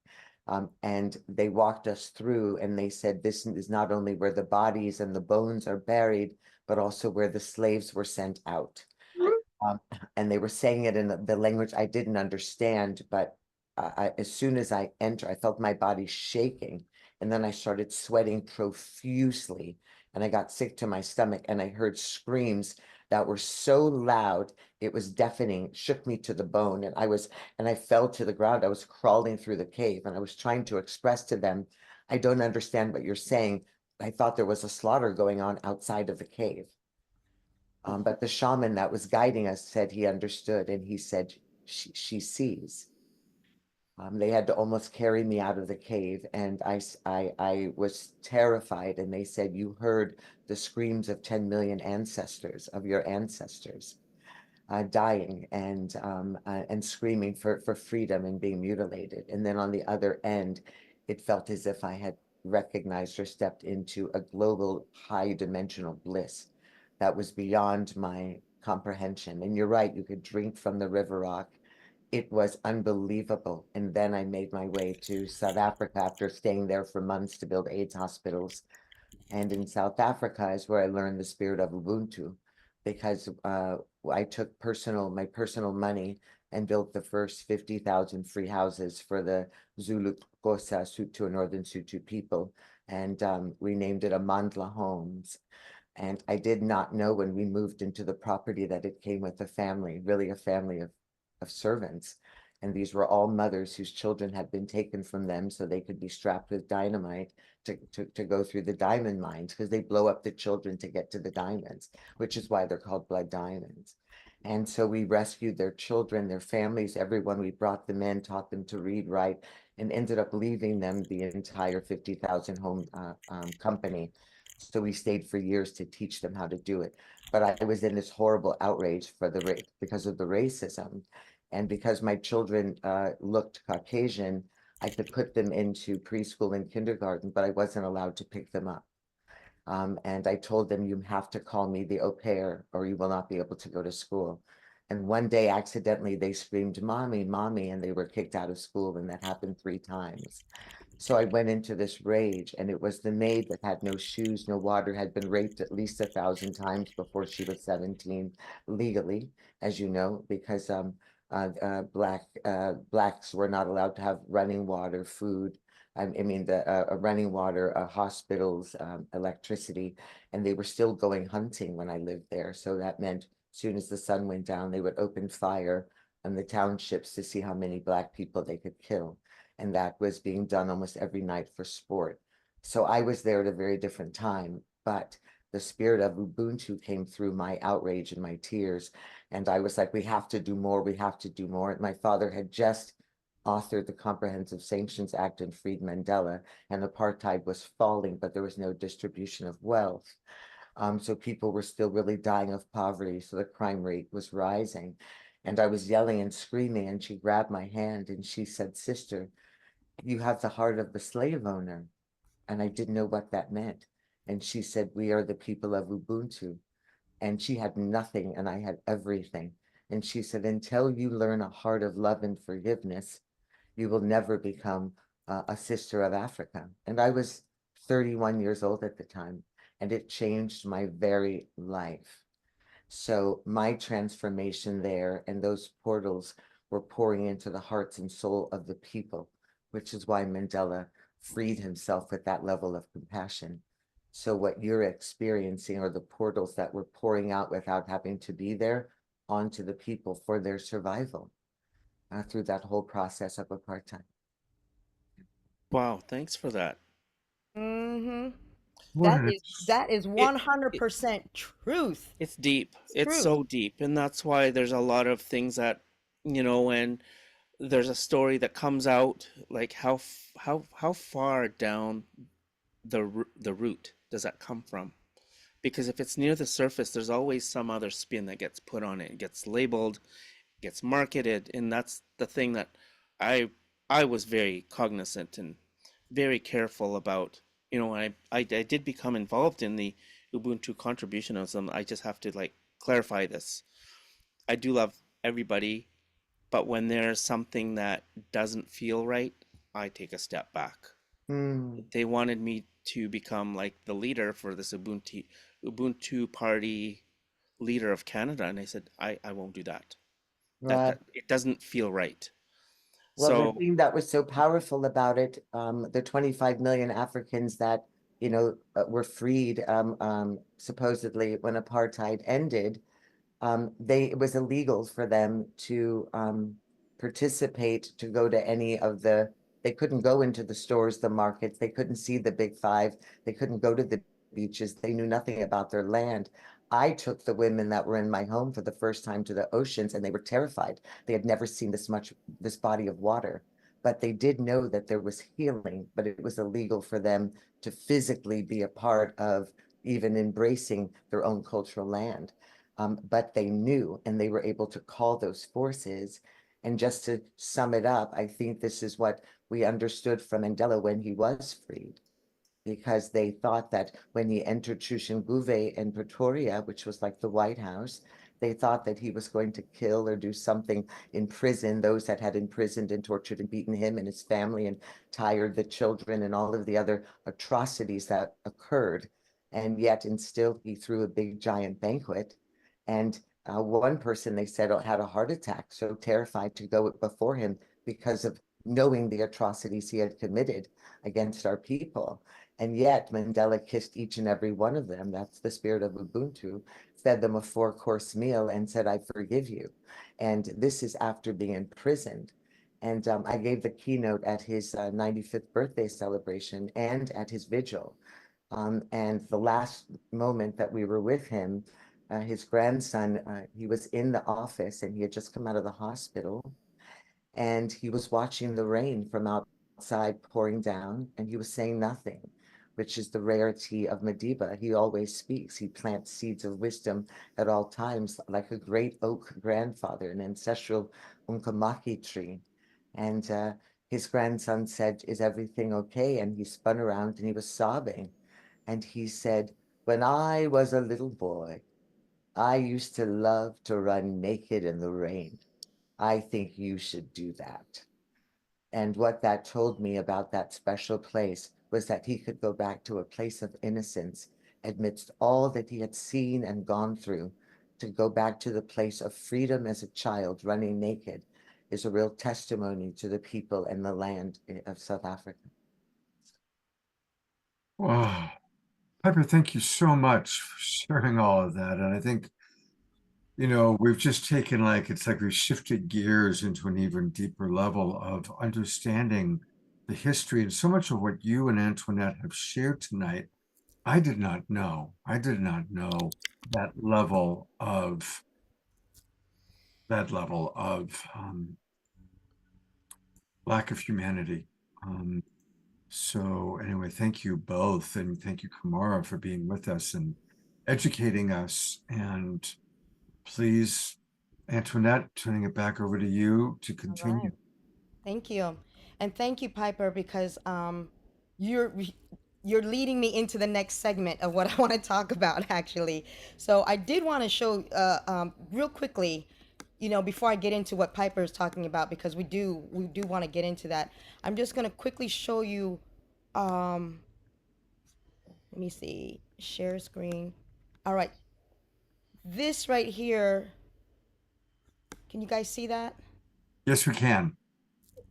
And they walked us through, and they said this is not only where the bodies and the bones are buried, but also where the slaves were sent out. And they were saying it in the language I didn't understand, but as soon as I entered, I felt my body shaking, and then I started sweating profusely, and I got sick to my stomach, and I heard screams that were so loud, it was deafening, shook me to the bone, and I fell to the ground. I was crawling through the cave, and I was trying to express to them, I don't understand what you're saying. I thought there was a slaughter going on outside of the cave. But the shaman that was guiding us said he understood, and he said, she sees. They had to almost carry me out of the cave, and I was terrified, and they said, you heard the screams of 10 million ancestors, of your ancestors, dying and screaming for freedom and being mutilated. And then on the other end, it felt as if I had recognized or stepped into a global high dimensional bliss that was beyond my comprehension. And you're right, you could drink from the river rock. It was unbelievable. And then I made my way to South Africa after staying there for months to build AIDS hospitals. And in South Africa is where I learned the spirit of Ubuntu, because I took my personal money and built the first 50,000 free houses for the Zulu Xhosa Sotho Northern Sotho people. And we named it Amandla Homes. And I did not know when we moved into the property that it came with a family, really a family of servants. And these were all mothers whose children had been taken from them so they could be strapped with dynamite to go through the diamond mines, because they blow up the children to get to the diamonds, which is why they're called blood diamonds. And so we rescued their children, their families, everyone. We brought them in, taught them to read, write, and ended up leaving them the entire 50,000 home company. So we stayed for years to teach them how to do it. But I was in this horrible outrage because of the racism. And because my children looked Caucasian, I could put them into preschool and kindergarten, but I wasn't allowed to pick them up. And I told them, you have to call me the au pair, or you will not be able to go to school. And one day, accidentally, they screamed, mommy, mommy, and they were kicked out of school, and that happened 3 times. So I went into this rage, and it was the maid that had no shoes, no water, had been raped at least 1,000 times before she was 17, legally, as you know, because blacks were not allowed to have running water, food, running water, hospitals, electricity, and they were still going hunting when I lived there. So that meant as soon as the sun went down, they would open fire on the townships to see how many Black people they could kill. And that was being done almost every night for sport. So I was there at a very different time, but the spirit of Ubuntu came through my outrage and my tears. And I was like, we have to do more, we have to do more. And my father had just authored the Comprehensive Sanctions Act and freed Mandela, and apartheid was falling, but there was no distribution of wealth. So people were still really dying of poverty, so the crime rate was rising. And I was yelling and screaming, and she grabbed my hand and she said, sister, you have the heart of the slave owner. And I didn't know what that meant. And she said, we are the people of Ubuntu. And she had nothing and I had everything. And she said, until you learn a heart of love and forgiveness, you will never become a sister of Africa. And I was 31 years old at the time, and it changed my very life. So my transformation there and those portals were pouring into the hearts and soul of the people, which is why Mandela freed himself with that level of compassion. So what you're experiencing are the portals that were pouring out without having to be there onto the people for their survival through that whole process of apartheid. Wow, thanks for that. Mm-hmm. What an That is It, 100% truth. it's deep. It's Truth. so deep, and that's why there's a lot of things that, when there's a story that comes out, like how far down the root does that come from? Because if it's near the surface, there's always some other spin that gets put on it. It gets labeled, gets marketed, and that's the thing that I I was very cognizant and very careful about. I did become involved in the Ubuntu contributionism. I just have to like clarify this. I do love everybody, but when there's something that doesn't feel right, I take a step back. Mm, They wanted me to become like the leader for this Ubuntu party leader of Canada, and I said I won't do that. right. That it doesn't feel right. Well, the So thing that was so powerful about it, the 25 million Africans that, were freed, supposedly when apartheid ended, it was illegal for them to participate, to go to any of they couldn't go into the stores, the markets, they couldn't see the big five, they couldn't go to the beaches, they knew nothing about their land. I took the women that were in my home for the first time to the oceans, and they were terrified. They had never seen this body of water, but they did know that there was healing, but it was illegal for them to physically be a part of even embracing their own cultural land. But they knew, and they were able to call those forces. And just to sum it up, I think this is what we understood from Mandela when he was freed, because they thought that when he entered Chushunguve in Pretoria, which was like the White House, they thought that he was going to kill or do something in prison, those that had imprisoned and tortured and beaten him and his family and tired the children and all of the other atrocities that occurred. And yet, and still, he threw a big giant banquet. And one person, they said, had a heart attack, so terrified to go before him because of knowing the atrocities he had committed against our people. And yet Mandela kissed each and every one of them. That's the spirit of Ubuntu, fed them a 4-course meal and said, I forgive you. And this is after being imprisoned. And I gave the keynote at his 95th birthday celebration and at his vigil. And the last moment that we were with him, his grandson, he was in the office and he had just come out of the hospital, and he was watching the rain from outside pouring down, and he was saying nothing, which is the rarity of Madiba. He always speaks. He plants seeds of wisdom at all times, like a great oak grandfather, an ancestral Unkamaki tree. And his grandson said, is everything okay? And he spun around and he was sobbing. And he said, when I was a little boy, I used to love to run naked in the rain. I think you should do that. And what that told me about that special place was that he could go back to a place of innocence amidst all that he had seen and gone through. To go back to the place of freedom as a child running naked is a real testimony to the people and the land of South Africa. wow. Piper, thank you so much for sharing all of that. And I think, we've just taken it's like we've shifted gears into an even deeper level of understanding the history, and so much of what you and Antoinette have shared tonight. I did not know. I did not know that level of lack of humanity. So anyway, thank you both, and thank you, Kumara, for being with us and educating us. And please, Antoinette, turning it back over to you to All continue. right. Thank you. And thank you, Piper, because you're you're leading me into the next segment of what I want to talk about, actually. So I did want to show real quickly, before I get into what Piper is talking about, because we do want to get into that. I'm just gonna quickly show you Let me see. Share screen. All right. This right here. Can you guys see that? Yes, we can.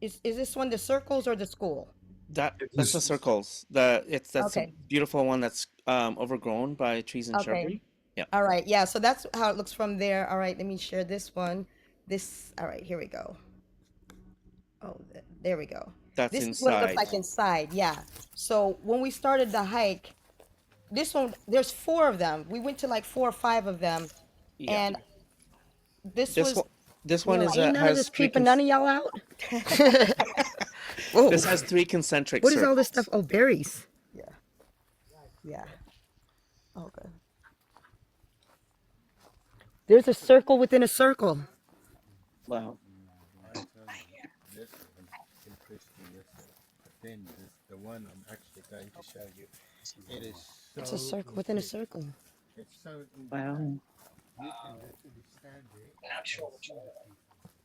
Is this one the circles or the school? That's the This- circles. That's a Okay. beautiful one that's overgrown by trees and Okay. shrubbery. Yeah. All right. Yeah. So that's how it looks from there. All right. Let me share this one. This. All right. Here we go. Oh, there we go. That's This is what it looks inside. like inside. Yeah. So when we started the hike, this one, there's 4 of them. We went to like 4 or 5 of them, Yeah. and this This was. one, this one is Ain't none of has this three creeping none of y'all out. this has 3 concentric What is circles. all this stuff? Oh, berries. Yeah. Yeah. Okay. There's a circle within a circle. Wow. Then the one I'm actually going to show you, it is so It's a circle within a circle. It's so Wow. you can actually stand there. Not sure what you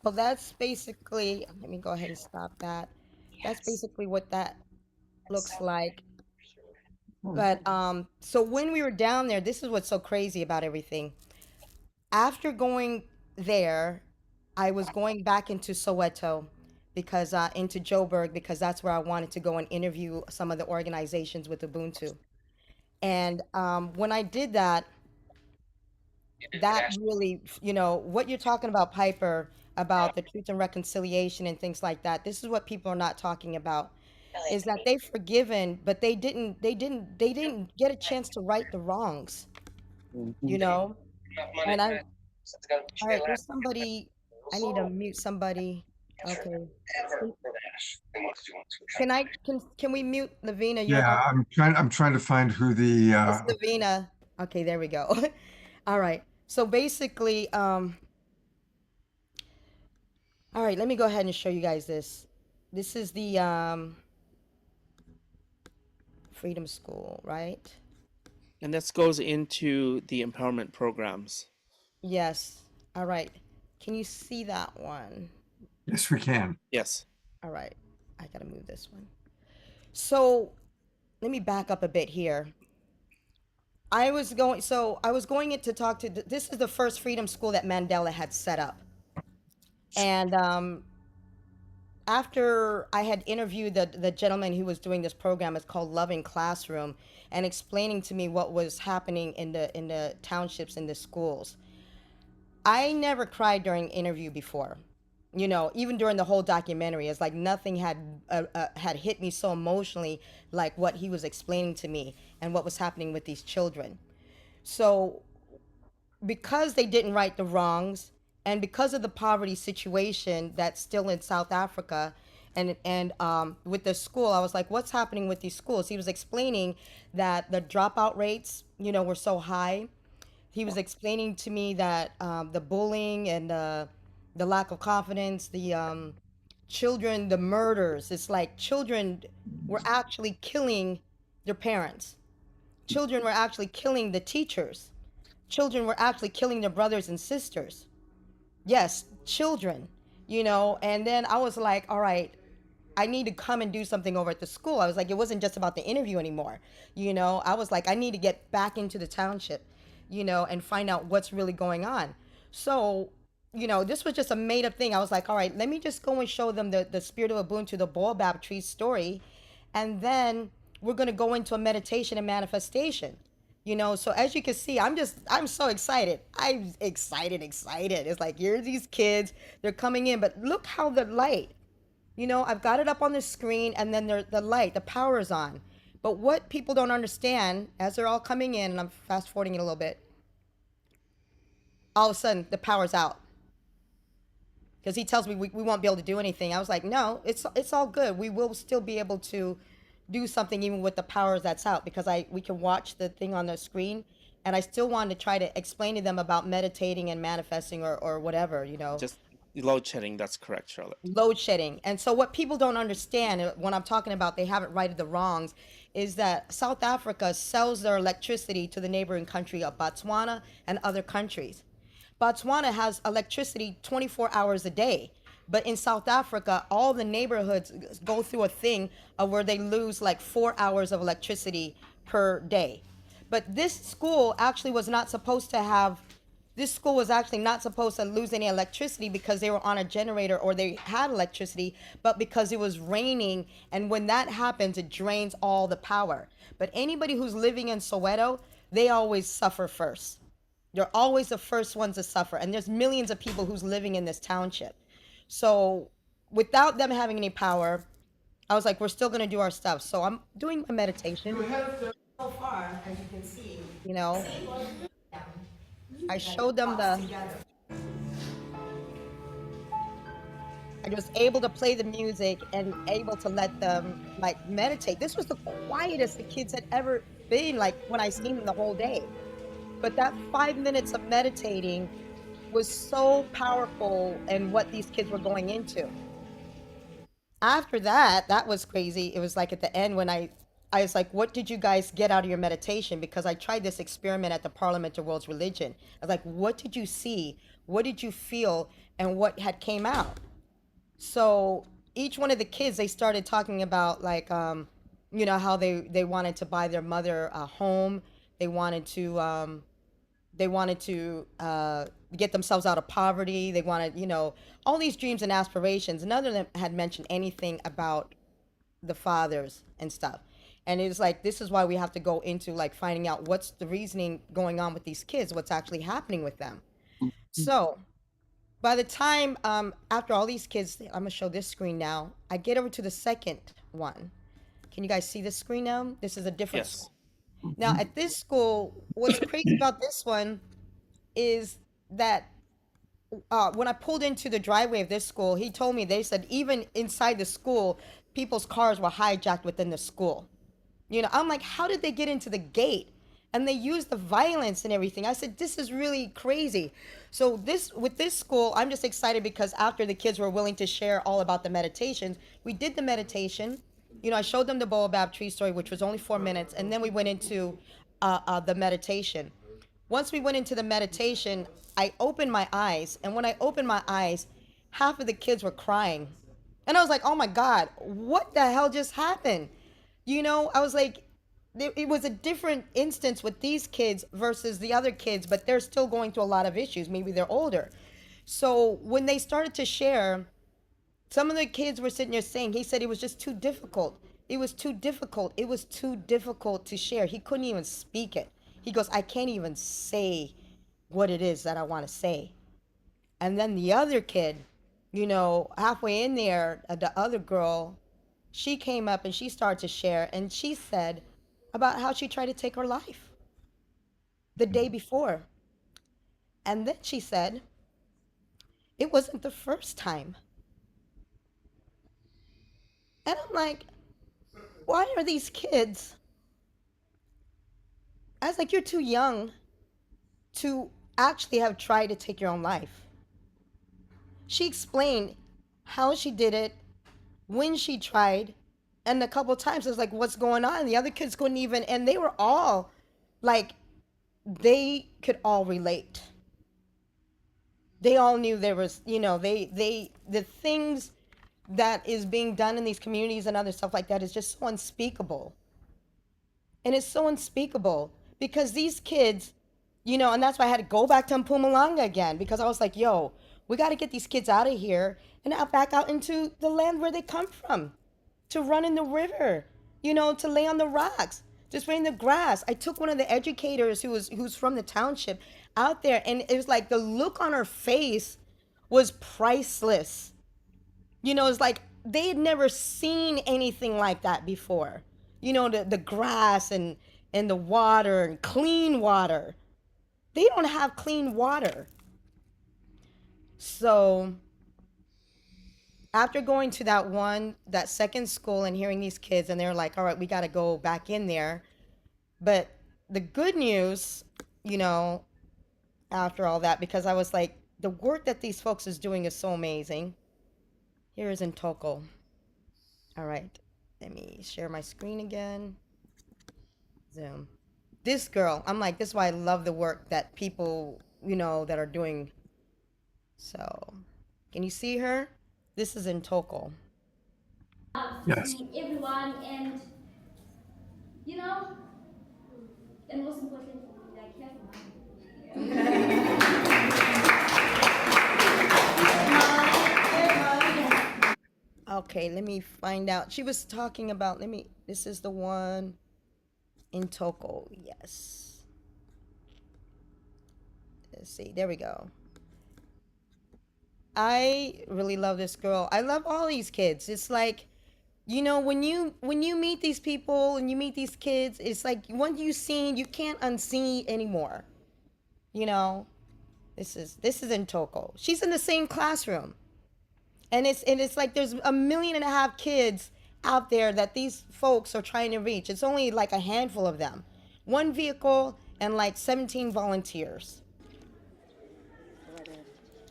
Well, that's basically, let me go ahead and stop that. That's basically what that looks like. But so when we were down there, this is what's so crazy about everything. After going there, I was going back into Soweto because into Joburg because that's where I wanted to go and interview some of the organizations with Ubuntu. And when I did that, that really, what you're talking about, Piper, about the truth and reconciliation and things like that. This is what people are not talking about, is that they've forgiven, but they didn't get a chance to right the wrongs, you know? And all right, there's somebody, I need to mute somebody. Okay. Can we mute Lavina? Yeah, I'm trying to find who the It's Lavina. Okay, there we go. All right. So basically, all right, let me go ahead and show you guys this. This is the Freedom School, right? And this goes into the empowerment programs. Yes. All right. Can you see that one? Yes, we can. Yes. All right. I gotta move this one. So let me back up a bit here. I was going in to talk to, this is the first Freedom School that Mandela had set up. And after I had interviewed the gentleman who was doing this program, it's called Loving Classroom, and explaining to me what was happening in the townships, in the schools. I never cried during interview before. Even during the whole documentary, it's like nothing had hit me so emotionally like what he was explaining to me and what was happening with these children. So because they didn't right the wrongs, and because of the poverty situation that's still in South Africa, and with the school, I was like, what's happening with these schools? He was explaining that the dropout rates, were so high. He was explaining to me that the bullying and the lack of confidence, the children, the murders, it's like children were actually killing their parents. Children were actually killing the teachers. Children were actually killing their brothers and sisters. Yes, children, and then I was like, all right, I need to come and do something over at the school. I was like, it wasn't just about the interview anymore. I was like, I need to get back into the township, and find out what's really going on. So, this was just a made up thing. I was like, all right, let me just go and show them the Spirit of Ubuntu, the Baobab tree story. And then we're going to go into a meditation and manifestation. So as you can see, I'm so excited. I'm excited. It's like, here's these kids, they're coming in, but look how the light, I've got it up on the screen, and then the light, the power is on. But what people don't understand, as they're all coming in, and I'm fast forwarding it a little bit, all of a sudden the power's out. Because he tells me we won't be able to do anything. I was like, no, it's all good. We will still be able to do something even with the powers that's out, because we can watch the thing on the screen, and I still wanted to try to explain to them about meditating and manifesting or whatever, Just load shedding. That's correct, Charlotte. Load shedding. And so what people don't understand when I'm talking about they haven't righted the wrongs is that South Africa sells their electricity to the neighboring country of Botswana and other countries. Botswana has electricity 24 hours a day. But in South Africa, all the neighborhoods go through a thing of where they lose like 4 hours of electricity per day. But this school actually was not supposed to have, this school was actually not supposed to lose any electricity because they were on a generator or they had electricity, but because it was raining. And when that happens, it drains all the power. But anybody who's living in Soweto, they always suffer first. They're always the first ones to suffer. And there's millions of people who's living in this township. So without them having any power, I was like, we're still gonna do our stuff. So I'm doing a meditation. So far, as you can see, you know, I showed them I was able to play the music and able to let them like meditate. This was the quietest the kids had ever been, like when I seen them the whole day. But that 5 minutes of meditating was so powerful in what these kids were going into. After that, that was crazy. It was like at the end when I was like, what did you guys get out of your meditation? Because I tried this experiment at the Parliament of World's Religion. I was like, what did you see? What did you feel? And what had came out? So each one of the kids, they started talking about like, you know, how they wanted to buy their mother a home. They wanted to get themselves out of poverty. They wanted, you know, all these dreams and aspirations. None of them had mentioned anything about the fathers and stuff. And it was like, this is why we have to go into like finding out what's the reasoning going on with these kids, what's actually happening with them. So by the time, after all these kids, I'm gonna show this screen now. I get over to the second one. Can you guys see this screen now? This is a different Yes. school. Now at this school, what's crazy about this one is that when I pulled into the driveway of this school, he told me, they said even inside the school, people's cars were hijacked within the school. You know, I'm like, how did they get into the gate? And they used the violence and everything. I said, this is really crazy. So with this school, I'm just excited because after the kids were willing to share all about the meditations, we did the meditation. You know, I showed them the baobab tree story, which was only 4 minutes, and then we went into the meditation. Once we went into the meditation, I opened my eyes, and when I opened my eyes, half of the kids were crying. And I was like, oh my God, what the hell just happened? You know, I was like, it was a different instance with these kids versus the other kids, but they're still going through a lot of issues. Maybe they're older. So when they started to share, some of the kids were sitting there saying, he said it was just too difficult. It was too difficult. It was too difficult to share. He couldn't even speak it. He goes, I can't even say what it is that I want to say. And then the other kid, you know, halfway in there, the other girl, she came up and she started to share, and she said about how she tried to take her life the day before. And then she said, it wasn't the first time. And I'm like, why are these kids? I was like, you're too young to actually have tried to take your own life. She explained how she did it, when she tried, and a couple times I was like, what's going on? The other kids couldn't even, and they were all like, they could all relate. They all knew there was, you know, the things that is being done in these communities and other stuff like that is just so unspeakable. And it's so unspeakable because these kids, you know, and that's why I had to go back to Mpumalanga again, because I was like, yo, we got to get these kids out of here and out back out into the land where they come from, to run in the river, you know, to lay on the rocks, just lay in the grass. I took one of the educators who's from the township out there, and it was like the look on her face was priceless. You know, it's like they had never seen anything like that before. You know, the grass and the water and clean water. They don't have clean water. So after going to that second school and hearing these kids, and they're like, all right, we got to go back in there. But the good news, you know, after all that, because I was like, the work that these folks is doing is so amazing. Here is Ntoko. All right, let me share my screen again. Zoom. This girl, I'm like, this is why I love the work that people, you know, that are doing. So, can you see her? This is Ntoko. Yes. Everyone, and you know, And most importantly, I care for mine. Okay, let me find out. She was talking about, this is the one in Toko, yes. Let's see, there we go. I really love this girl. I love all these kids. It's like, when you meet these people and you meet these kids, it's like once you've seen, you can't unsee anymore. This is in Toko. She's in the same classroom. And it's like there's 1.5 million kids out there that these folks are trying to reach. It's only like a handful of them. One vehicle and like 17 volunteers.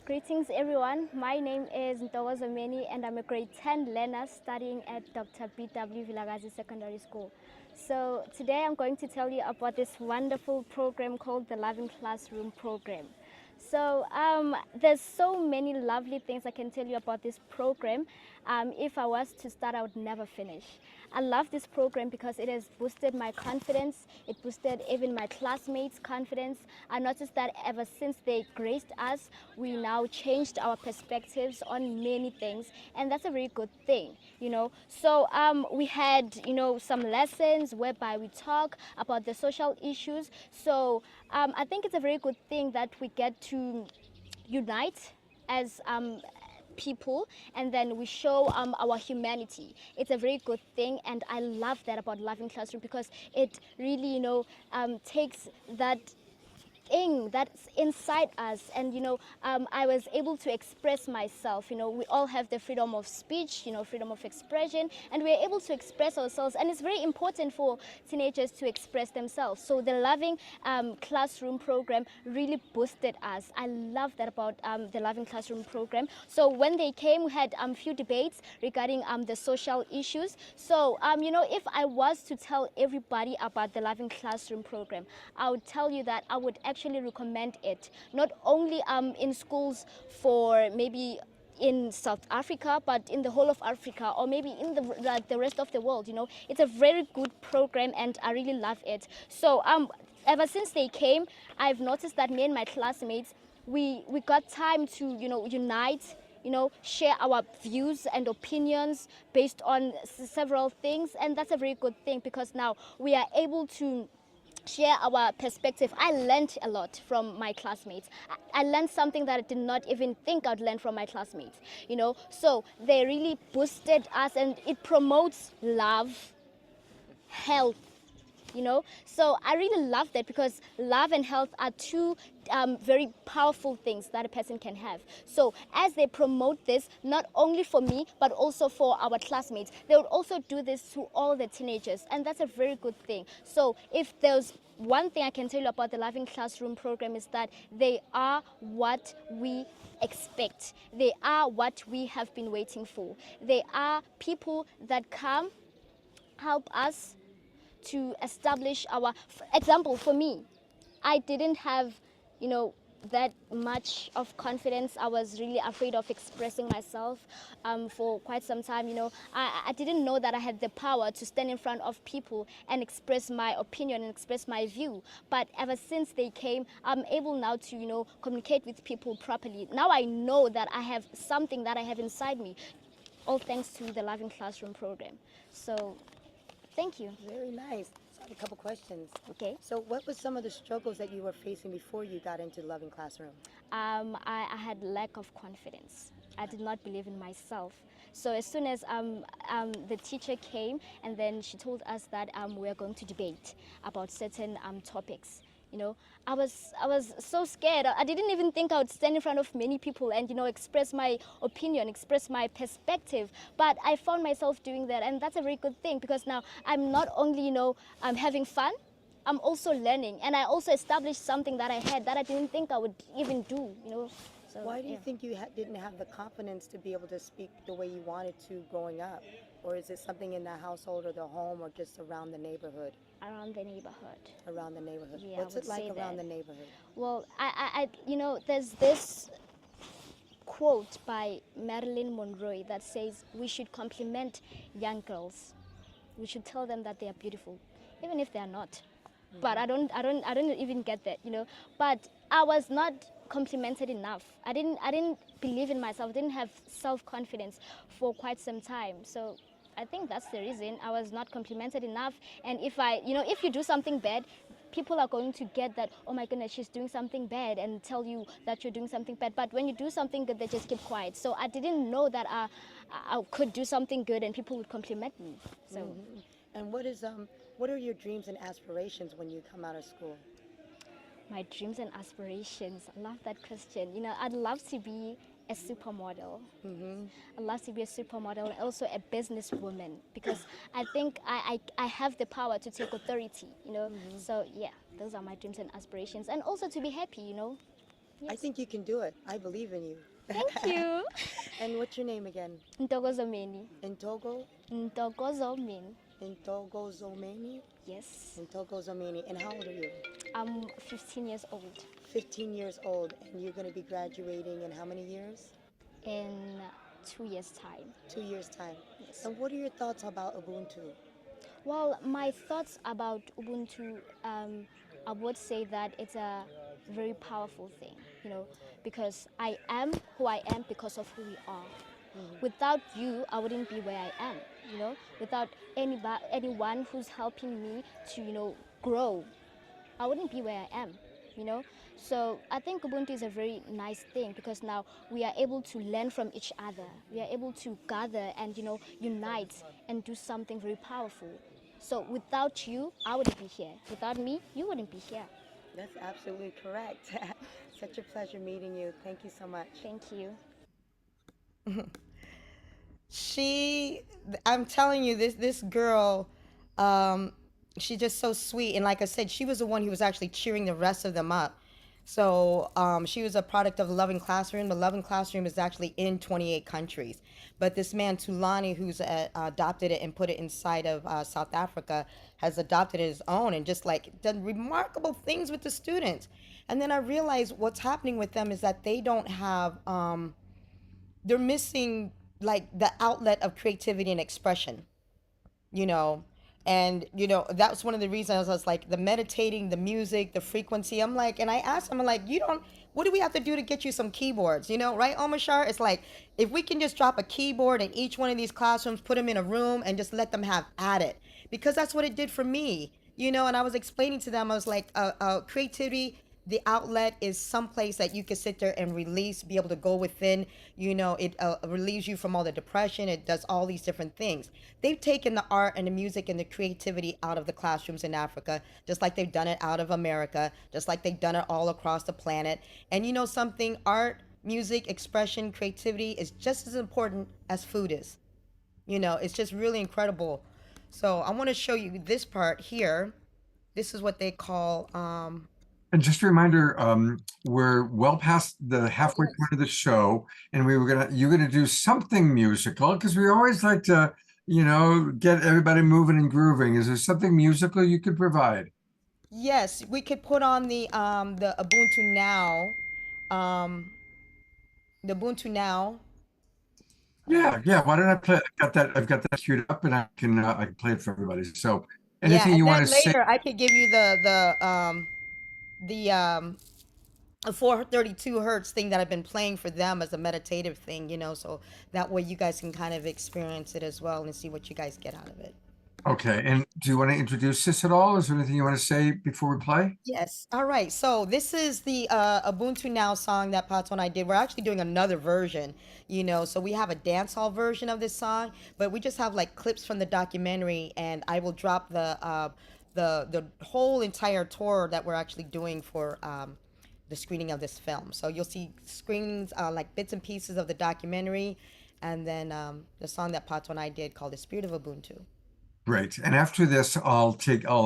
Greetings everyone, my name is Ntogozomeni and I'm a grade 10 learner studying at Dr. B.W. Vilagazi Secondary School. So today I'm going to tell you about this wonderful program called the Loving Classroom program. So there's so many lovely things I can tell you about this program. If I was to start, I would never finish. I love this program because it has boosted my confidence. It boosted even my classmates' confidence. I noticed that ever since they graced us, we now changed our perspectives on many things, and that's a very good thing, So we had, some lessons whereby we talk about the social issues. So I think it's a very good thing that we get to unite as people, and then we show our humanity. It's a very good thing, and I love that about Loving Classroom because it really, takes that thing that's inside us, and I was able to express myself. We all have the freedom of speech, freedom of expression, and we're able to express ourselves, and it's very important for teenagers to express themselves. So the Loving Classroom program really boosted us. I love that about the Loving Classroom program. So when they came, we had a few debates regarding the social issues. So if I was to tell everybody about the Loving Classroom program, I would tell you that I would actually recommend it, not only in schools for maybe in South Africa, but in the whole of Africa, or maybe in the rest of the world. It's a very good program, and I really love it. So ever since they came, I've noticed that me and my classmates, we got time to unite, share our views and opinions based on several things, and that's a very good thing because now we are able to share our perspective. I learned a lot from my classmates. I learned something that I did not even think I'd learn from my classmates, So they really boosted us, and it promotes love, health, So I really love that because love and health are two very powerful things that a person can have. So as they promote this, not only for me, but also for our classmates, they would also do this to all the teenagers, and that's a very good thing. So if there's one thing I can tell you about the Loving Classroom program is that they are what we expect. They are what we have been waiting for. They are people that come, help us to establish our example. For me, I didn't have that much of confidence. I was really afraid of expressing myself for quite some time. I didn't know that I had the power to stand in front of people and express my opinion and express my view. But ever since they came, I'm able now to communicate with people properly. Now I know that I have something that I have inside me, all thanks to the Loving Classroom program. So thank you. Very nice. So I have a couple questions. Okay. So what was some of the struggles that you were facing before you got into Loving Classroom? I had lack of confidence. I did not believe in myself. So as soon as the teacher came, and then she told us that we are going to debate about certain topics, I was so scared. I didn't even think I would stand in front of many people and express my opinion, express my perspective. But I found myself doing that, and that's a very good thing because now I'm not only I'm having fun, I'm also learning, and I also established something that I had that I didn't think I would even do. So, why do you think you didn't have the confidence to be able to speak the way you wanted to growing up? Or is it something in the household or the home or just around the neighborhood? Around the neighborhood. Around the neighborhood. Yeah, What's it like around the neighborhood? Well, I there's this quote by Marilyn Monroe that says we should compliment young girls. We should tell them that they are beautiful, even if they are not. but I don't even get that, you know. But I was not complimented enough. I didn't believe in myself. I didn't have self-confidence for quite some time. So I think that's the reason I was not complimented enough. And if if you do something bad, people are going to get that, oh my goodness, she's doing something bad, and tell you that you're doing something bad. But when you do something good, they just keep quiet. So I didn't know that I could do something good and people would compliment me. So. And what are your dreams and aspirations when you come out of school? My dreams and aspirations. I love that question. You know, I'd love to be a supermodel. I'd love to be a supermodel and also a businesswoman, because I think I have the power to take authority, you know. So yeah, those are my dreams and aspirations. And also to be happy, you know. Yes. I think you can do it. I believe in you. Thank you. And what's your name again? Ntogozomeni. Ntogo? Ntogozomeni. Ntogozomeni? Yes. Ntogozomeni. And how old are you? I'm 15 years old. 15 years old. And you're going to be graduating in how many years? In 2 years' time. 2 years' time. Yes. And what are your thoughts about Ubuntu? Well, my thoughts about Ubuntu, I would say that it's a very powerful thing, you know, because I am who I am because of who we are. Without you, I wouldn't be where I am, you know. Without anyone who's helping me to, you know, grow, I wouldn't be where I am, you know. So I think Ubuntu is a very nice thing, because now we are able to learn from each other. We are able to gather and, you know, unite and do something very powerful. So without you, I wouldn't be here. Without me, you wouldn't be here. That's absolutely correct. Such a pleasure meeting you. Thank you so much. Thank you. I'm telling you, this girl, she's just so sweet. And like I said, she was the one who was actually cheering the rest of them up. So she was a product of the Loving Classroom. The Loving Classroom is actually in 28 countries. But this man, Tulani, who's adopted it and put it inside of South Africa, has adopted it his own and just like done remarkable things with the students. And then I realized what's happening with them is that they don't have, they're missing like the outlet of creativity and expression, you know. And, you know, that was one of the reasons I was like, the meditating, the music, the frequency. I'm like, and I asked him, I'm like, what do we have to do to get you some keyboards? You know, right, Omashar? It's like, if we can just drop a keyboard in each one of these classrooms, put them in a room and just let them have at it. Because that's what it did for me, you know. And I was explaining to them, I was like, creativity, the outlet is someplace that you can sit there and release, be able to go within, you know. It relieves you from all the depression. It does all these different things. They've taken the art and the music and the creativity out of the classrooms in Africa, just like they've done it out of America, just like they've done it all across the planet. And you know something, art, music, expression, creativity is just as important as food is. You know, it's just really incredible. So I want to show you this part here. This is what they call, and just a reminder, we're well past the halfway point of the show, and you're gonna do something musical, because we always like to, you know, get everybody moving and grooving. Is there something musical you could provide? Yes, we could put on the Ubuntu Now, the Ubuntu Now. Yeah. Why don't I play? I've got that queued up, and I can play it for everybody. So anything you want to say? Later, I could give you the 432 hertz thing that I've been playing for them as a meditative thing, you know, so that way you guys can kind of experience it as well and see what you guys get out of it. Okay, and do you want to introduce this at all? Is there anything you want to say before we play? Yes. All right. So this is the Ubuntu Now song that Pato and I did. We're actually doing another version, you know, so we have a dancehall version of this song, but we just have like clips from the documentary, and I will drop the whole entire tour that we're actually doing for the screening of this film. So you'll see screenings, like bits and pieces of the documentary, and then the song that Pato and I did called The Spirit of Ubuntu. Great. And after this, I'll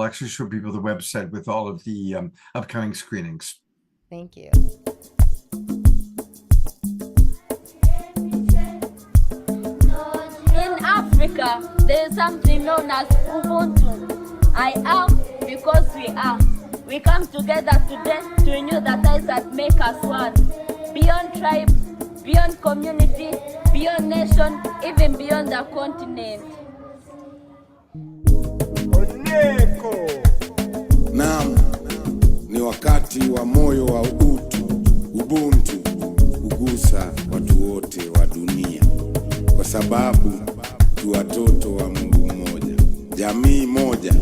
actually show people the website with all of the upcoming screenings. Thank you. In Africa, there is something known as Ubuntu. I am because we are. We come together today to renew the ties that make us one. Beyond tribe, beyond community, beyond nation, even beyond the continent. Now wakati wa moyo wa utu, ubuntu, kugusa watu wote wa dunia, kwa sababu tu watoto wa Mungu mmoja, jamii moja.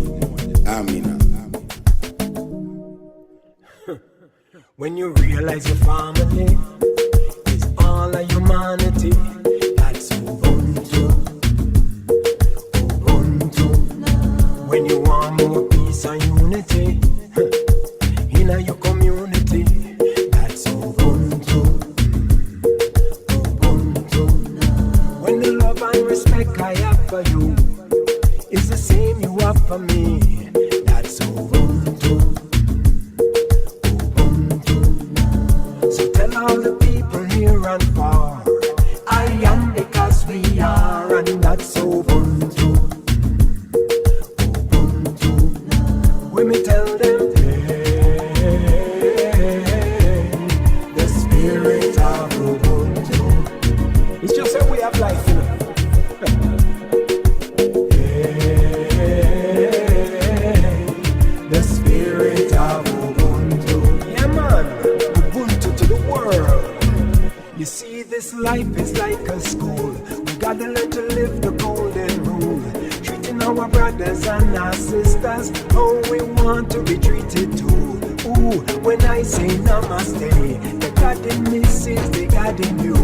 Amina. When you realize your family is all of humanity, that's Ubuntu. Ubuntu. When you want more peace and unity in your community, that's Ubuntu. Ubuntu. When the love and respect I have for you is the same you have for me, that's Ubuntu. So tell all the people near and far, I am because we are, and that's Ubuntu. Ubuntu. When we tell them, hey, the spirit of Ubuntu. It's just that we have life, you know. Hey, the spirit of Ubuntu. Yeah, man. To the world. You see, this life is like a school. We gotta learn to live the golden rule, treating our brothers and our sisters how we want to be treated too. Ooh, when I say namaste, the God in me sees the God in you.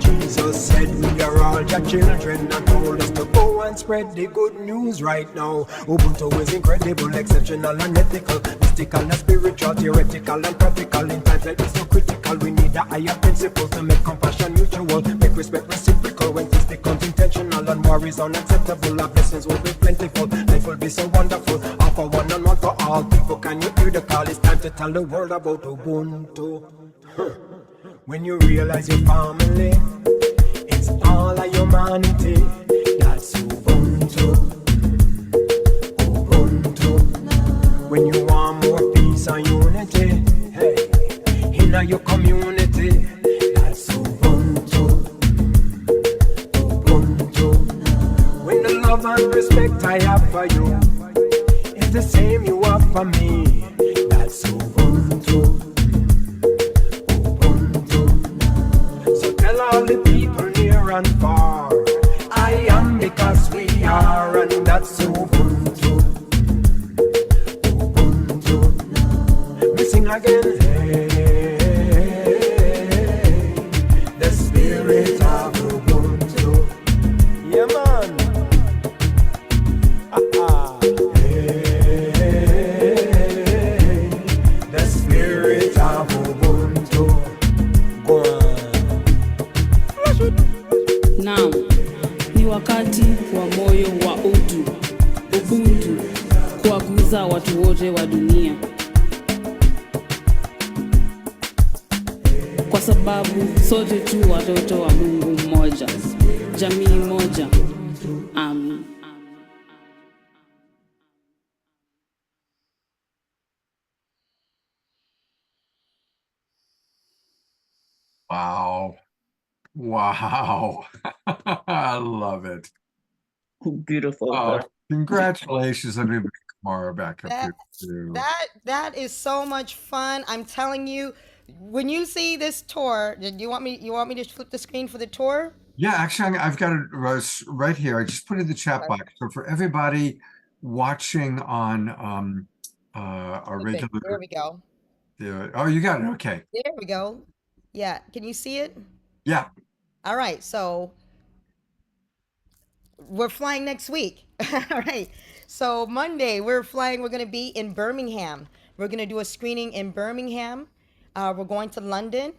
Jesus said we are all your children and told us to go and spread the good news right now. Ubuntu is incredible, exceptional and ethical, mystical and spiritual, theoretical and practical. In times like this so critical, we need a higher principle to make compassion mutual, make respect reciprocal. When this becomes intentional and war is unacceptable, our blessings will be plentiful, life will be so wonderful. All for one and one for all people, can you hear the call? It's time to tell the world about Ubuntu. When you realize your family, it's all of humanity, that's Ubuntu. Ubuntu. When you want more peace and unity, hey, in your community, that's Ubuntu. Ubuntu. When the love and respect I have for you is the same you have for me, that's Ubuntu. Tell all the people near and far, I am because we are, and that's Ubuntu. Ubuntu. We sing again. Hey, the spirit of Ubuntu. Yeah, man. Hey, the spirit of Ubuntu. Go on. Now, ni wakati wa moyo wa utu, ubuntu, kuwaguza watu wote wa dunia, kwa sababu sote tu watoto wa Mungu mmoja, jamii moja. Amen. Wow. Wow. I love it. Beautiful. Congratulations. Let me bring Kumara back up here too. That is so much fun. I'm telling you, when you see this tour, you want me to flip the screen for the tour? Yeah, actually, I've got it right here. I just put it in the chat box. So for everybody watching on our regular. There we go. Oh, you got it. Okay. There we go. Yeah. Can you see it? Yeah. All right. So we're flying next week. All right. So Monday we're flying. We're going to be in Birmingham. We're going to do a screening in Birmingham. We're going to London.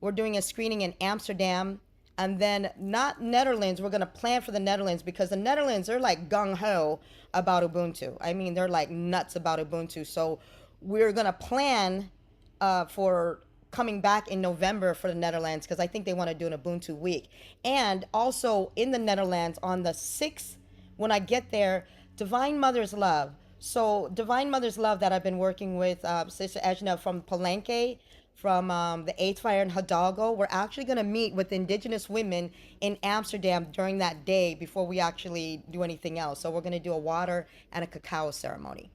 We're doing a screening in Amsterdam. And then not Netherlands. We're going to plan for the Netherlands because the Netherlands, they're like gung-ho about Ubuntu. I mean, they're like nuts about Ubuntu. So we're going to plan for coming back in November for the Netherlands because I think they want to do an Ubuntu week. And also in the Netherlands on the 6th, when I get there, Divine Mother's Love. So Divine Mother's Love that I've been working with Sister Ejna from Palenque, from the 8th Fire in Hidalgo. We're actually going to meet with indigenous women in Amsterdam during that day before we actually do anything else. So we're going to do a water and a cacao ceremony.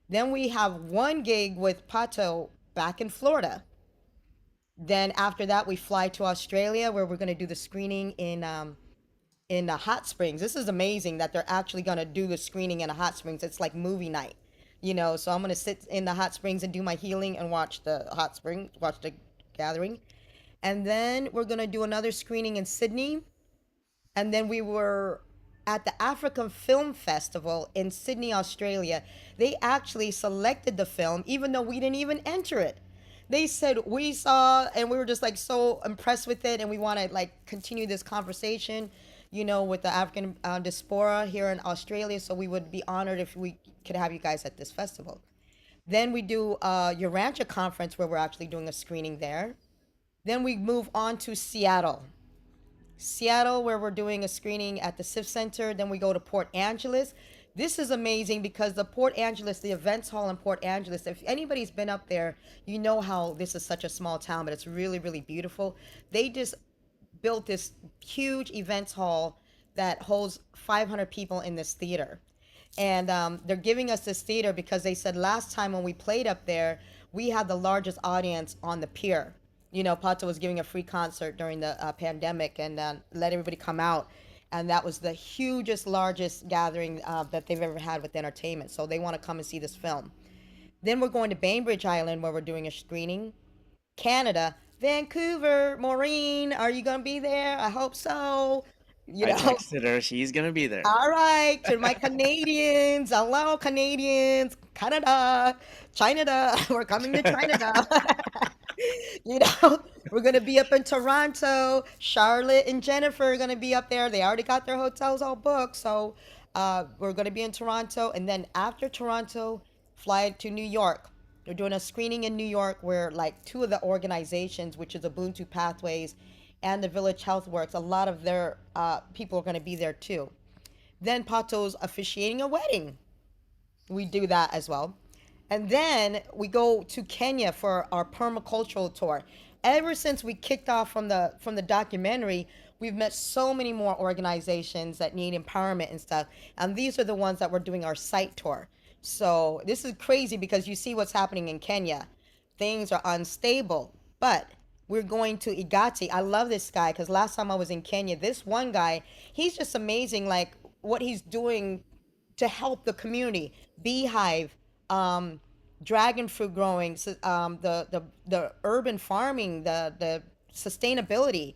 Then we have one gig with Pato back in Florida. Then after that, we fly to Australia where we're going to do the screening in the hot springs. This is amazing that they're actually going to do the screening in the hot springs. It's like movie night, you know. So I'm going to sit in the hot springs and do my healing and watch the hot spring, watch the gathering. And then we're going to do another screening in Sydney. And then we were at the African Film Festival in Sydney, Australia. They actually selected the film, even though we didn't even enter it. They said we saw, and we were just like so impressed with it, and we want to like continue this conversation, you know, with the African diaspora here in Australia. So we would be honored if we could have you guys at this festival. Then we do your Rancher conference where we're actually doing a screening there. Then we move on to Seattle, where we're doing a screening at the SIF Center. Then we go to Port Angeles. This is amazing because the Port Angeles, the events hall in Port Angeles, if anybody's been up there, you know how this is such a small town, but it's really, really beautiful. They just built this huge events hall that holds 500 people in this theater. And they're giving us this theater because they said last time when we played up there, we had the largest audience on the pier. You know, Pato was giving a free concert during the pandemic and let everybody come out. And that was the hugest, largest gathering that they've ever had with entertainment. So they want to come and see this film. Then we're going to Bainbridge Island where we're doing a screening. Canada, Vancouver, Maureen, are you going to be there? I hope so. You I know, texted her. She's gonna be there. all right, to my Canadians, hello Canadians, Canada, China, we're coming to China. You know, we're gonna be up in Toronto. Charlotte and Jennifer are gonna be up there. They already got their hotels all booked, so we're gonna be in Toronto, and then after Toronto, fly to New York. They're doing a screening in New York where like two of the organizations, which is Ubuntu Pathways and the Village Health Works, a lot of their people are going to be there too. Then Pato's officiating a wedding. We do that as well. And then we go to Kenya for our permacultural tour. Ever since we kicked off from the documentary, we've met so many more organizations that need empowerment and stuff. And these are the ones that we're doing our site tour. So this is crazy because you see what's happening in Kenya. Things are unstable, but we're going to Igati. I love this guy because last time I was in Kenya, this one guy, he's just amazing, like what he's doing to help the community. Beehive, dragon fruit growing, the urban farming, the sustainability,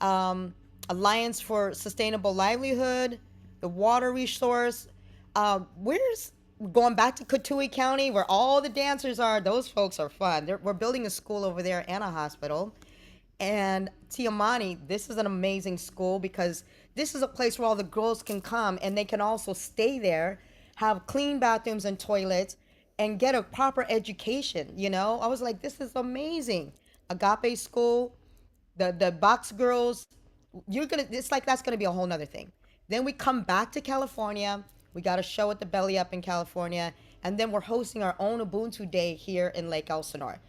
Alliance for Sustainable Livelihood, the water resource. Where's going back to Katui County where all the dancers are? Those folks are fun. We're building a school over there and a hospital. And Tiamani, this is an amazing school because this is a place where all the girls can come and they can also stay there, have clean bathrooms and toilets, and get a proper education. You know, I was like, this is amazing. Agape school, the box girls, it's like that's gonna be a whole nother thing. Then we come back to California. We got a show at the Belly Up in California, and then we're hosting our own Ubuntu Day here in Lake Elsinore.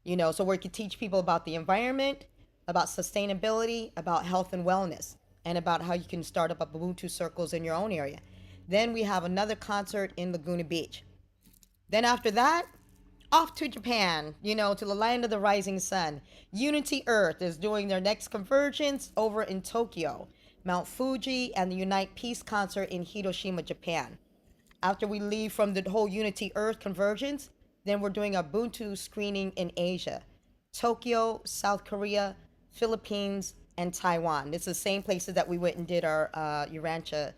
You know, so we can teach people about the environment, about sustainability, about health and wellness, and about how you can start up Ubuntu circles in your own area. Then we have another concert in Laguna Beach. Then after that, off to Japan, you know, to the land of the rising sun. Unity Earth is doing their next convergence over in Tokyo. Mount Fuji and the Unite Peace concert in Hiroshima, Japan. After we leave from the whole Unity Earth convergence, then we're doing a Ubuntu screening in Asia. Tokyo, South Korea, Philippines, and Taiwan. This is the same places that we went and did our Urantia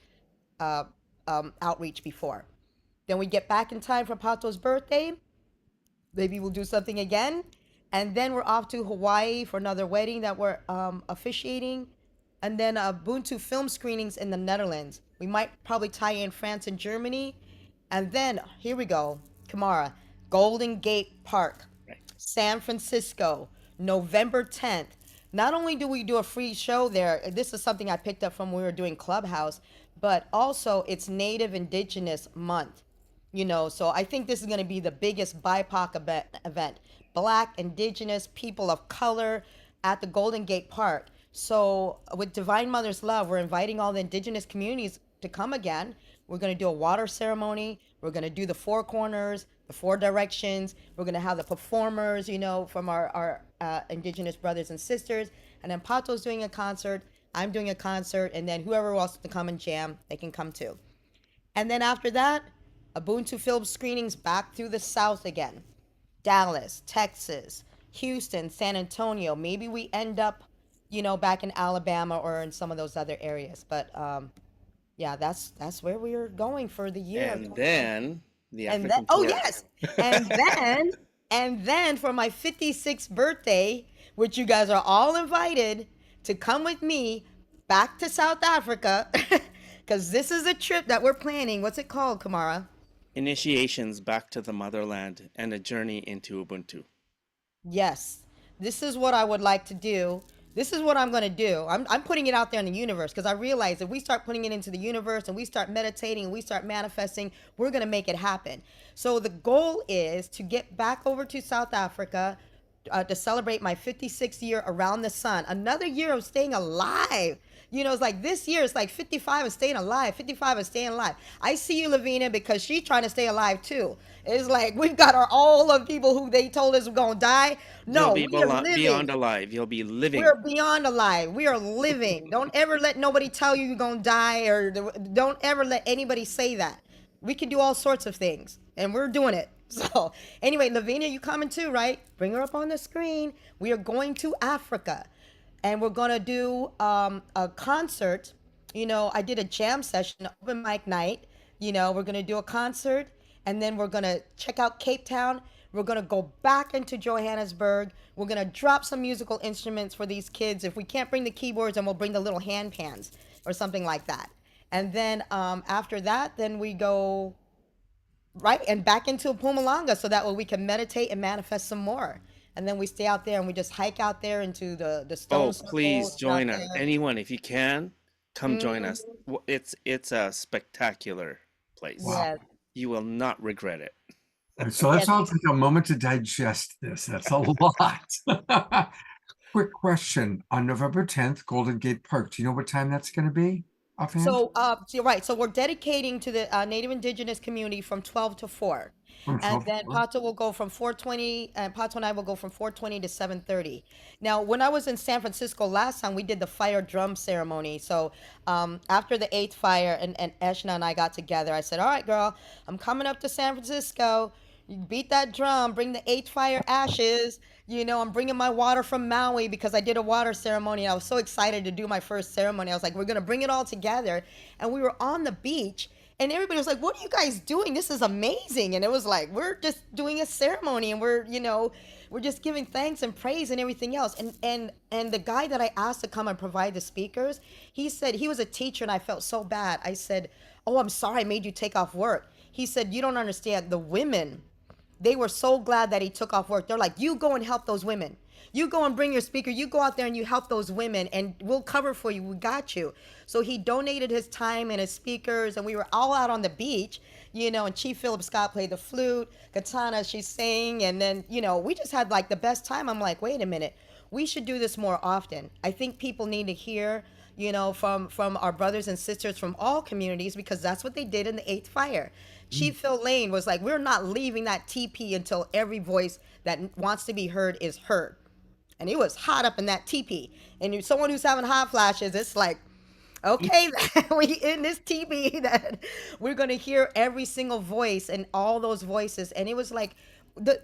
outreach before. Then we get back in time for Pato's birthday. Maybe we'll do something again. And then we're off to Hawaii for another wedding that we're officiating. And then Ubuntu film screenings in the Netherlands. We might probably tie in France and Germany. And then, here we go, Kumara, Golden Gate Park, San Francisco, November 10th. Not only do we do a free show there, this is something I picked up from when we were doing Clubhouse, but also it's Native Indigenous Month. You know, so I think this is going to be the biggest BIPOC event. Black, Indigenous, people of color at the Golden Gate Park. So with Divine Mother's Love, we're inviting all the Indigenous communities to come again. We're going to do a water ceremony. We're going to do the four corners, the four directions. We're going to have the performers, you know, from our indigenous brothers and sisters. And then Pato's doing a concert. I'm doing a concert. And then whoever wants to come and jam, they can come too. And then after that, Ubuntu film screenings back through the South again. Dallas, Texas, Houston, San Antonio. Maybe we end up, you know, back in Alabama or in some of those other areas. But yeah, that's where we're going for the year. And then the And African then, oh tour. yes, and then for my 56th birthday, which you guys are all invited to come with me back to South Africa, because this is a trip that we're planning. What's it called, Kumara? Initiations back to the motherland and a journey into Ubuntu. Yes, this is what I would like to do. This is what I'm going to do. I'm putting it out there in the universe because I realize if we start putting it into the universe and we start meditating and we start manifesting, we're going to make it happen. So the goal is to get back over to South Africa to celebrate my 56th year around the sun. Another year of staying alive. You know, it's like this year, it's like 55 is staying alive, 55 is staying alive. I see you, Lavina, because she's trying to stay alive too. It's like we've got all of people who they told us we're going to die. No, You'll be we are living. beyond alive. You'll be living. We're beyond alive. We are living. Don't ever let nobody tell you you're going to die, or don't ever let anybody say that. We can do all sorts of things, and we're doing it. So anyway, Lavinia, you coming too, right? Bring her up on the screen. We are going to Africa, and we're going to do a concert. You know, I did a jam session, open mic night. You know, we're going to do a concert, and then we're going to check out Cape Town. We're going to go back into Johannesburg. We're going to drop some musical instruments for these kids. If we can't bring the keyboards, then we'll bring the little hand pans or something like that. And then after that, then we go right and back into Mpumalanga, so that way we can meditate and manifest some more. And then we stay out there and we just hike out there into the stone circle. Please join us. there. Anyone, if you can, come join us. It's a spectacular place. Yes. You will not regret it. So let's all take a moment to digest this. That's a lot. Quick question. On November 10th, Golden Gate Park, do you know what time that's going to be? Offhand? So you're right. So we're dedicating to the Native Indigenous community from 12 to 4. From 12 And to then 4. Pato will go from 4:20, and Pato and I will go from 4:20 to 7:30. Now, when I was in San Francisco last time, we did the fire drum ceremony. So after the 8th fire and Eshna and I got together, I said, all right, girl, I'm coming up to San Francisco. You beat that drum, bring the 8th fire ashes. You know, I'm bringing my water from Maui because I did a water ceremony. I was so excited to do my first ceremony. I was like, we're going to bring it all together. And we were on the beach. And everybody was like, what are you guys doing? This is amazing. And it was like, we're just doing a ceremony and we're just giving thanks and praise and everything else. And the guy that I asked to come and provide the speakers, he said he was a teacher and I felt so bad. I said, oh, I'm sorry I made you take off work. He said, you don't understand. The women, they were so glad that he took off work. They're like, you go and help those women. You go and bring your speaker. You go out there and you help those women and we'll cover for you. We got you. So he donated his time and his speakers and we were all out on the beach, you know, and Chief Philip Scott played the flute. Katana, she sang. And then, you know, we just had like the best time. I'm like, wait a minute. We should do this more often. I think people need to hear, you know, from our brothers and sisters from all communities because that's what they did in the 8th fire. Chief Phil Lane was like, we're not leaving that teepee until every voice that wants to be heard is heard. And it was hot up in that teepee. And someone who's having hot flashes, it's like, okay, we in this teepee that we're going to hear every single voice and all those voices. And it was like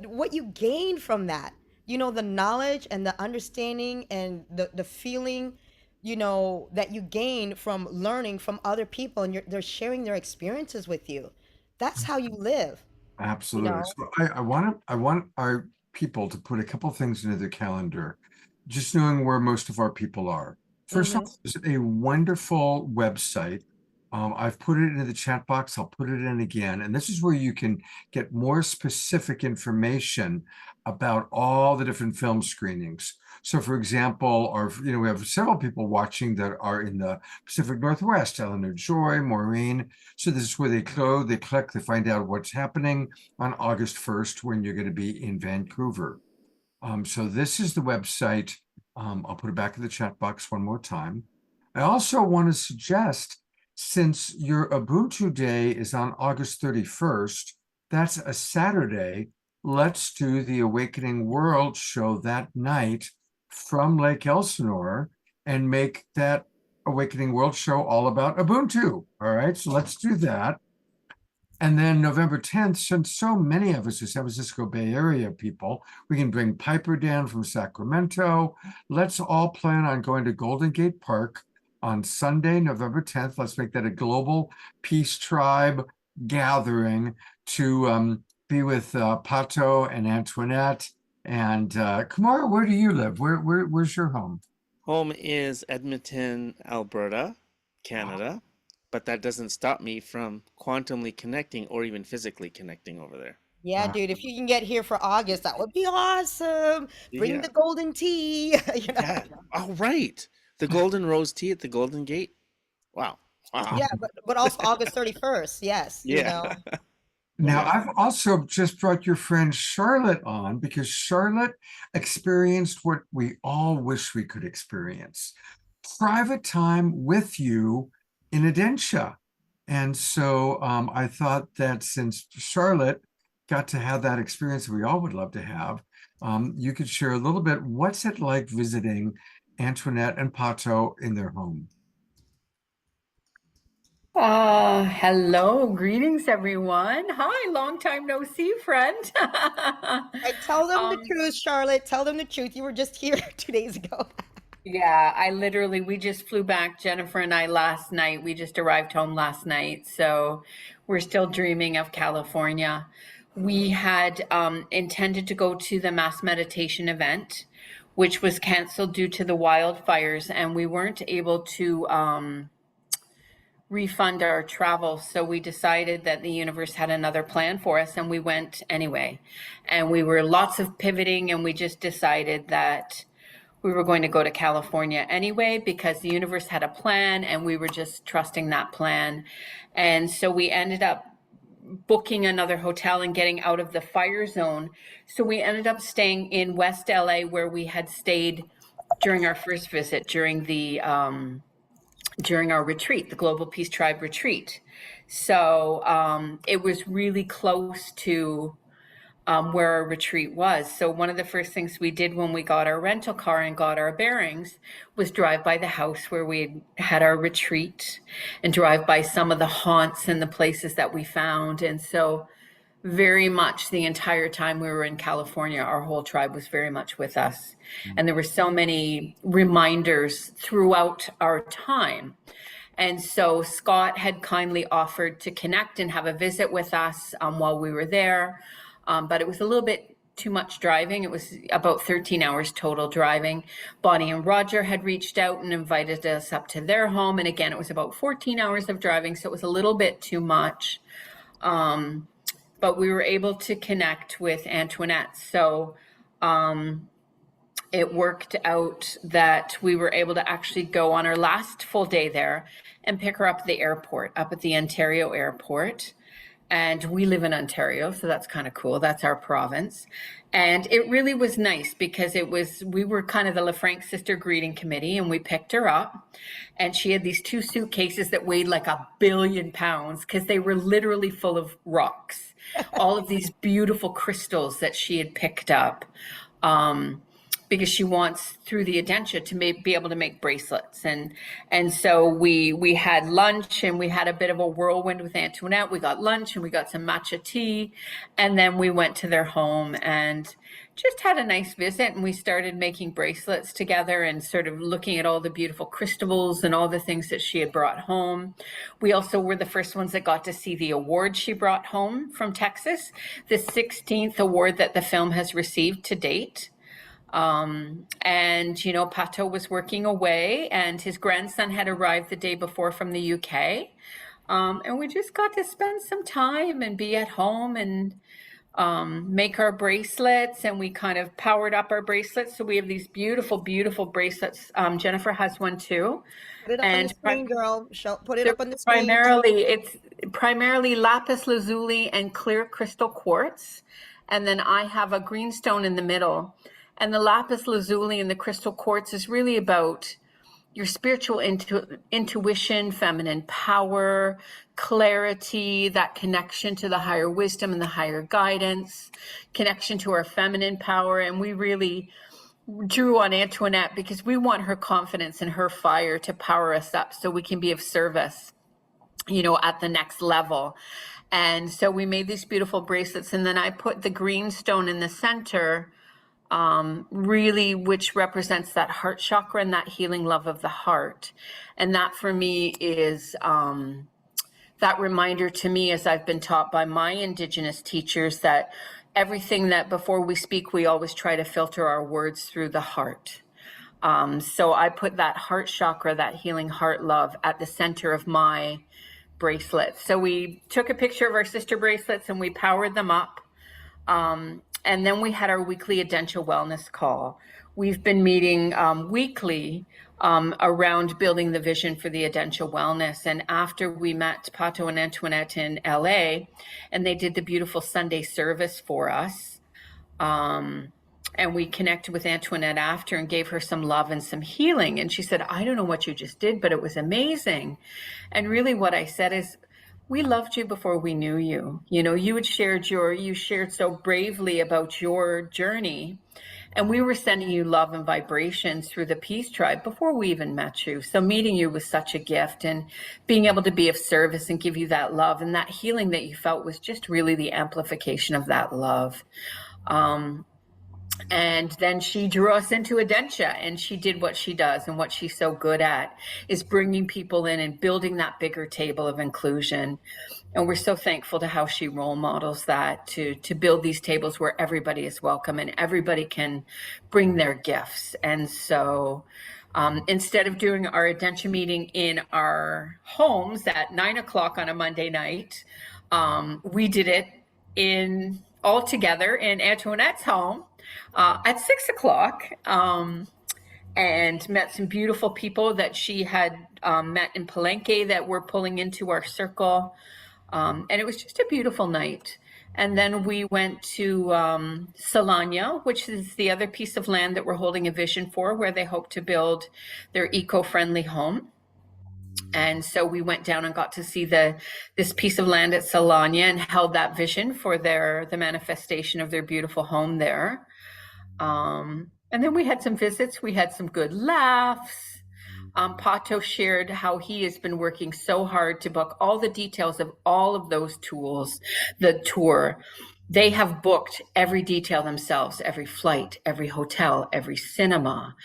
what you gain from that, you know, the knowledge and the understanding and the feeling, you know, that you gain from learning from other people and they're sharing their experiences with you. That's how you live. Absolutely. You know? So I want our people to put a couple things into their calendar, just knowing where most of our people are. First off, there's a wonderful website. I've put it into the chat box. I'll put it in again. And this is where you can get more specific information about all the different film screenings. So for example, we have several people watching that are in the Pacific Northwest, Eleanor Joy, Maureen. So this is where they click, they find out what's happening on August 1st when you're going to be in Vancouver. So this is the website. I'll put it back in the chat box one more time. I also want to suggest since your Ubuntu Day is on August 31st, that's a Saturday. Let's do the Awakening World show that night from Lake Elsinore and make that Awakening World show all about Ubuntu. All right, so let's do that. And then November 10th, since so many of us are San Francisco Bay Area people, we can bring Piper down from Sacramento. Let's all plan on going to Golden Gate Park on Sunday, November 10th. Let's make that a global peace tribe gathering to be with Pato and Antoinette. And Kumara, where do you live? Where's your home? Home is Edmonton, Alberta, Canada. But that doesn't stop me from quantumly connecting or even physically connecting over there. Yeah, dude, if you can get here for August, that would be awesome. Bring Yeah. the golden tea. Yeah. Oh, right. The golden rose tea at the Golden Gate. Wow. Wow. Yeah, but also August 31st. Yes. Yeah. Now, I've also just brought your friend Charlotte on because Charlotte experienced what we all wish we could experience. Private time with you in Adentia. And so I thought that since Charlotte got to have that experience that we all would love to have, you could share a little bit. What's it like visiting Antoinette and Pato in their home? Hello, greetings everyone. Hi, long time no see, friend. I tell them the truth, Charlotte. Tell them the truth. You were just here 2 days ago. Yeah, we just flew back, Jennifer and I, last night. We just arrived home last night, so we're still dreaming of California. We had intended to go to the mass meditation event, which was canceled due to the wildfires, and we weren't able to refund our travel. So we decided that the universe had another plan for us, and we went anyway. And we were lots of pivoting, and we just decided that we were going to go to California anyway because the universe had a plan and we were just trusting that plan. And so we ended up booking another hotel and getting out of the fire zone. So we ended up staying in West LA where we had stayed during our first visit, during our retreat, the Global Peace Tribe retreat. So it was really close to where our retreat was. So one of the first things we did when we got our rental car and got our bearings was drive by the house where we had our retreat and drive by some of the haunts and the places that we found. And so very much the entire time we were in California, our whole tribe was very much with us. And there were so many reminders throughout our time. And so Scott had kindly offered to connect and have a visit with us while we were there. But it was a little bit too much driving. It was about 13 hours total driving. Bonnie and Roger had reached out and invited us up to their home. And again, it was about 14 hours of driving. So it was a little bit too much. But we were able to connect with Antoinette. So it worked out that we were able to actually go on our last full day there and pick her up at the airport, up at the Ontario airport. And we live in Ontario, so that's kind of cool. That's our province. And it really was nice because we were kind of the LaFranc Sister Greeting Committee, and we picked her up. And she had these 2 suitcases that weighed like 1 billion pounds because they were literally full of rocks. All of these beautiful crystals that she had picked up. Because she wants through the Adentia to be able to make bracelets. And so we had lunch and we had a bit of a whirlwind with Antoinette. We got lunch and we got some matcha tea. And then we went to their home and just had a nice visit. And we started making bracelets together and sort of looking at all the beautiful crystals and all the things that she had brought home. We also were the first ones that got to see the award she brought home from Texas, the 16th award that the film has received to date. And, you know, Pato was working away and his grandson had arrived the day before from the UK. And we just got to spend some time and be at home and make our bracelets, and we kind of powered up our bracelets. So we have these beautiful, beautiful bracelets. Jennifer has one too. Put it up on the screen, girl. Put it up on the screen. It's primarily lapis lazuli and clear crystal quartz. And then I have a greenstone in the middle. And the lapis lazuli and the crystal quartz is really about your spiritual intuition, feminine power, clarity, that connection to the higher wisdom and the higher guidance, connection to our feminine power. And we really drew on Antoinette because we want her confidence and her fire to power us up so we can be of service, you know, at the next level. And so we made these beautiful bracelets, and then I put the green stone in the center, really, which represents that heart chakra and that healing love of the heart. And that for me is that reminder to me, as I've been taught by my Indigenous teachers, that everything that before we speak, we always try to filter our words through the heart. So I put that heart chakra, that healing heart love, at the center of my bracelets. So we took a picture of our sister bracelets and we powered them up. And then we had our weekly Adentia Wellness call. We've been meeting weekly around building the vision for the Adentia Wellness. And after we met Pato and Antoinette in LA, and they did the beautiful Sunday service for us, and we connected with Antoinette after and gave her some love and some healing. And she said, I don't know what you just did, but it was amazing. And really what I said is, we loved you before we knew you. You know, you shared so bravely about your journey, and we were sending you love and vibrations through the Peace Tribe before we even met you. So meeting you was such a gift, and being able to be of service and give you that love and that healing that you felt was just really the amplification of that love. And then she drew us into Adentia, and she did what she does, and what she's so good at is bringing people in and building that bigger table of inclusion. And we're so thankful to how she role models that, to build these tables where everybody is welcome and everybody can bring their gifts. And so instead of doing our Adentia meeting in our homes at 9 o'clock on a Monday night, we did it all together in Antoinette's home at 6 o'clock, and met some beautiful people that she had met in Palenque that were pulling into our circle. And it was just a beautiful night. And then we went to Solana, which is the other piece of land that we're holding a vision for, where they hope to build their eco-friendly home. And so we went down and got to see this piece of land at Solana and held that vision for the manifestation of their beautiful home there. And then we had some visits. We had some good laughs. Pato shared how he has been working so hard to book all the details of all of those tools, the tour. They have booked every detail themselves, every flight, every hotel, every cinema,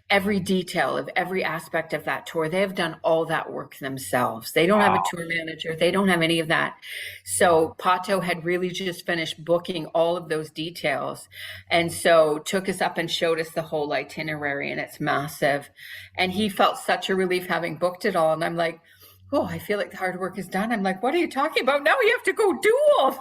every detail of every aspect of that tour. They have done all that work themselves. They don't have a tour manager. They don't have any of that. So Pato had really just finished booking all of those details. And so took us up and showed us the whole itinerary, and it's massive. And he felt such a relief having booked it all. And I'm like, oh, I feel like the hard work is done. I'm like, what are you talking about? Now we have to go do all that.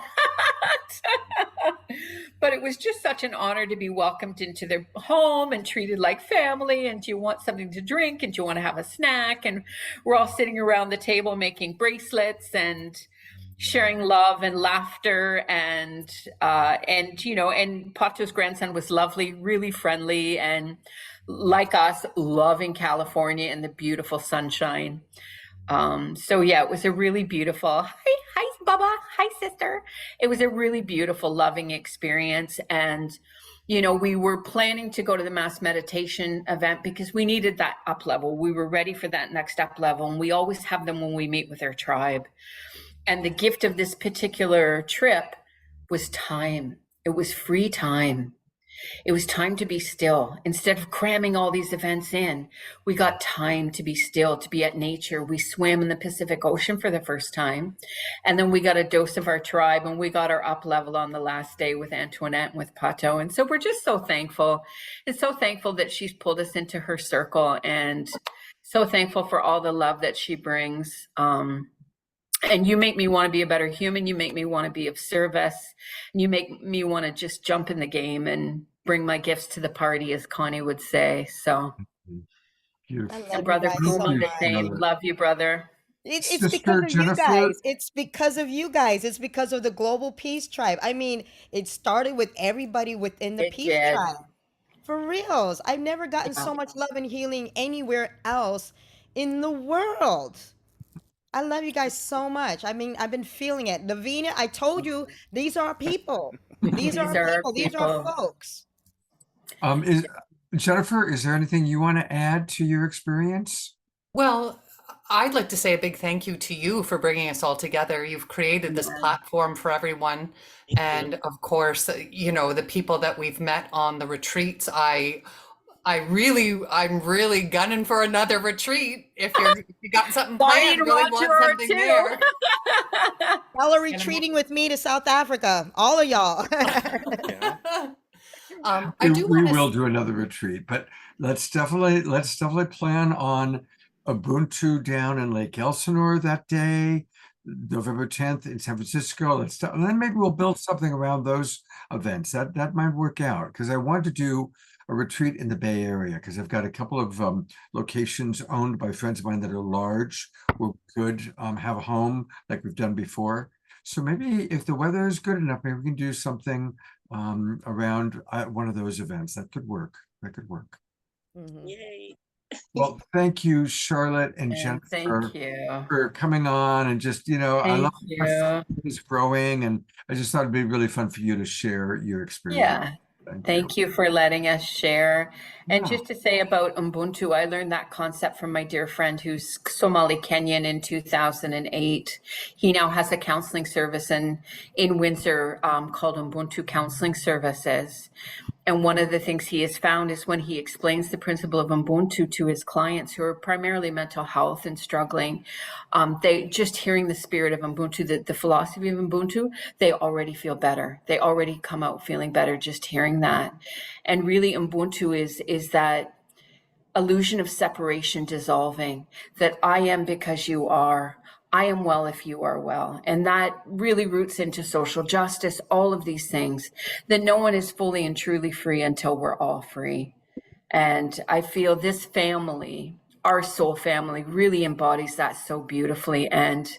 But it was just such an honor to be welcomed into their home and treated like family. And do you want something to drink? And do you want to have a snack? And we're all sitting around the table making bracelets and sharing love and laughter. And you know, and Pato's grandson was lovely, really friendly, and like us, loving California and the beautiful sunshine. So yeah, it was a really beautiful, hi Bubba, hi sister. It was a really beautiful, loving experience. And, you know, we were planning to go to the mass meditation event because we needed that up level. We were ready for that next up level. And we always have them when we meet with our tribe. And the gift of this particular trip was time. It was free time. It was time to be still. Instead of cramming all these events in, we got time to be still, to be at nature. We swam in the Pacific Ocean for the first time. And then we got a dose of our tribe, and we got our up level on the last day with Antoinette and with Pato. And so we're just so thankful. And so thankful that she's pulled us into her circle, and so thankful for all the love that she brings. And you make me want to be a better human. You make me want to be of service. And you make me want to just jump in the game and bring my gifts to the party, as Connie would say. So, and brother, the same. Love you, brother. It's because of you guys. It's because of you guys. It's because of the Global Peace Tribe. I mean, it started with everybody within the Peace Tribe. For reals. I've never gotten so much love and healing anywhere else in the world. I love you guys so much. I mean, I've been feeling it. Lavina, I told you, these are our people. These are These our are our people. These are our people. folks. Is Jennifer, is there anything you want to add to your experience? Well, I'd like to say a big thank you to you for bringing us all together. You've created this platform for everyone. And of course, you know, the people that we've met on the retreats, I'm really gunning for another retreat. If you got something planned, really want something there. Y'all are retreating with me to South Africa. All of y'all. We will do another retreat, but let's definitely plan on Ubuntu down in Lake Elsinore that day, November 10th in San Francisco. And then maybe we'll build something around those events. That might work out, because I want to do a retreat in the Bay Area, because I've got a couple of locations owned by friends of mine that are large, where we could have a home like we've done before. So maybe if the weather is good enough, maybe we can do something around one of those events. That could work. Yay. Well, thank you, Charlotte and Jennifer, thank you for coming on, and just, you know, I love you. it's growing, and I just thought it'd be really fun for you to share your experience. Yeah. Thank you for letting us share. And Yeah. just to say about Ubuntu, I learned that concept from my dear friend who's Somali Kenyan in 2008. He now has a counseling service in Windsor called Ubuntu Counseling Services. And one of the things he has found is when he explains the principle of Ubuntu to his clients who are primarily mental health and struggling, they just hearing the spirit of Ubuntu, the philosophy of Ubuntu, they already feel better. They already come out feeling better just hearing that. And really Ubuntu is that illusion of separation dissolving, that I am because you are. I am well if you are well. And that really roots into social justice, all of these things, that no one is fully and truly free until we're all free. And I feel this family, our soul family, really embodies that so beautifully. And,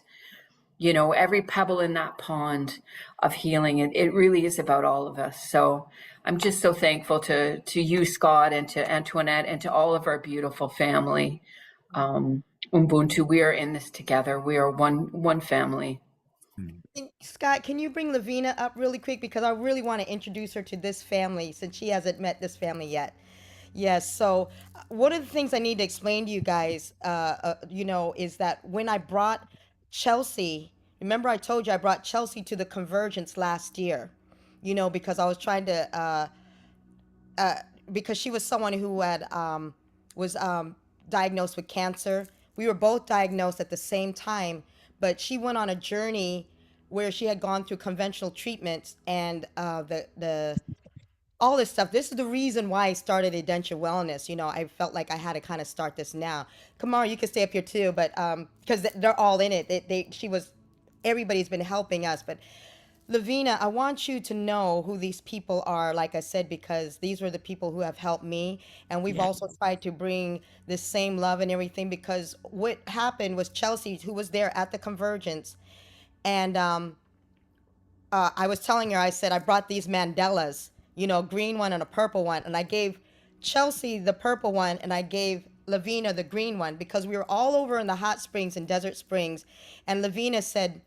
you know, every pebble in that pond of healing, it really is about all of us. So I'm just so thankful to you, Scott, and to Antoinette, and to all of our beautiful family. Ubuntu, we are in this together. We are one family. Scott, can you bring Lavina up really quick? Because I really want to introduce her to this family since she hasn't met this family yet. Yes, so one of the things I need to explain to you guys, you know, is that when I brought Chelsea, remember I told you I brought Chelsea to the Convergence last year, you know, because I was trying to, because she was someone who had, was diagnosed with cancer. We were both diagnosed at the same time, but she went on a journey where she had gone through conventional treatments and all this stuff. This is the reason why I started Adentia Wellness. You know, I felt like I had to kind of start this now. Kumara, you can stay up here too, but because they're all in it. Everybody's been helping us. But Lavina, I want you to know who these people are, like I said, because these were the people who have helped me. And we've also tried to bring this same love and everything, because what happened was Chelsea, who was there at the Convergence, and I was telling her, I said, I brought these Mandelas, you know, green one and a purple one. And I gave Chelsea the purple one and I gave Lavina the green one, because we were all over in the hot springs and Desert Springs. And Lavina said,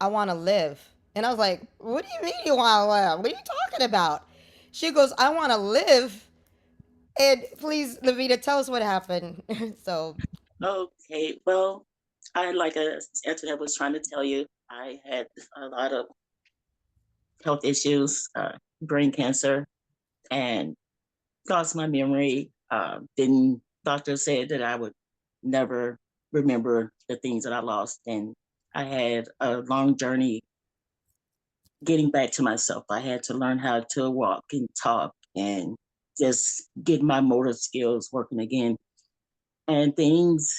I want to live. And I was like, what do you mean you want to live? What are you talking about? She goes, I want to live. And please, Lavina, tell us what happened. So. Okay, well, like Antoinette was trying to tell you, I had a lot of health issues, brain cancer, and lost my memory. Doctors said that I would never remember the things that I lost. And I had a long journey getting back to myself. I had to learn how to walk and talk and just get my motor skills working again. And things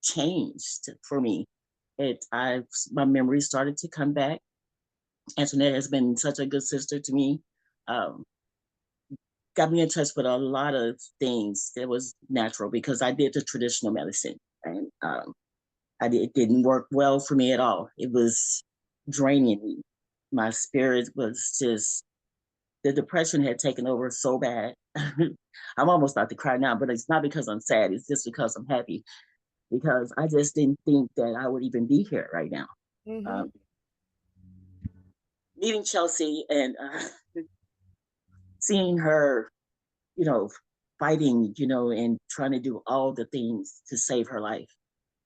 changed for me. My memory started to come back. Antoinette has been such a good sister to me. Got me in touch with a lot of things that was natural, because I did the traditional medicine, and it didn't work well for me at all. It was draining me. My spirit was just, the depression had taken over so bad I'm almost about to cry now, but it's not because I'm sad. It's just because I'm happy, because I just didn't think that I would even be here right now. Mm-hmm. Meeting Chelsea and seeing her, you know, fighting, and trying to do all the things to save her life,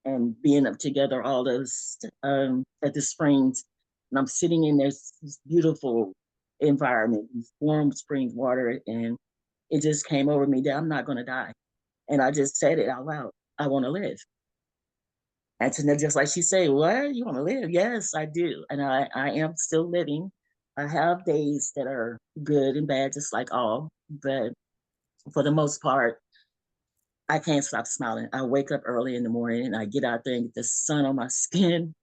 and being up together all those at the springs. And I'm sitting in this beautiful environment, warm springs water, and it just came over me that I'm not going to die. And I just said it out loud. I want to live. Antoinette, just like she said, what? You want to live? Yes, I do. And I am still living. I have days that are good and bad, just like all. But for the most part, I can't stop smiling. I wake up early in the morning and I get out there and get the sun on my skin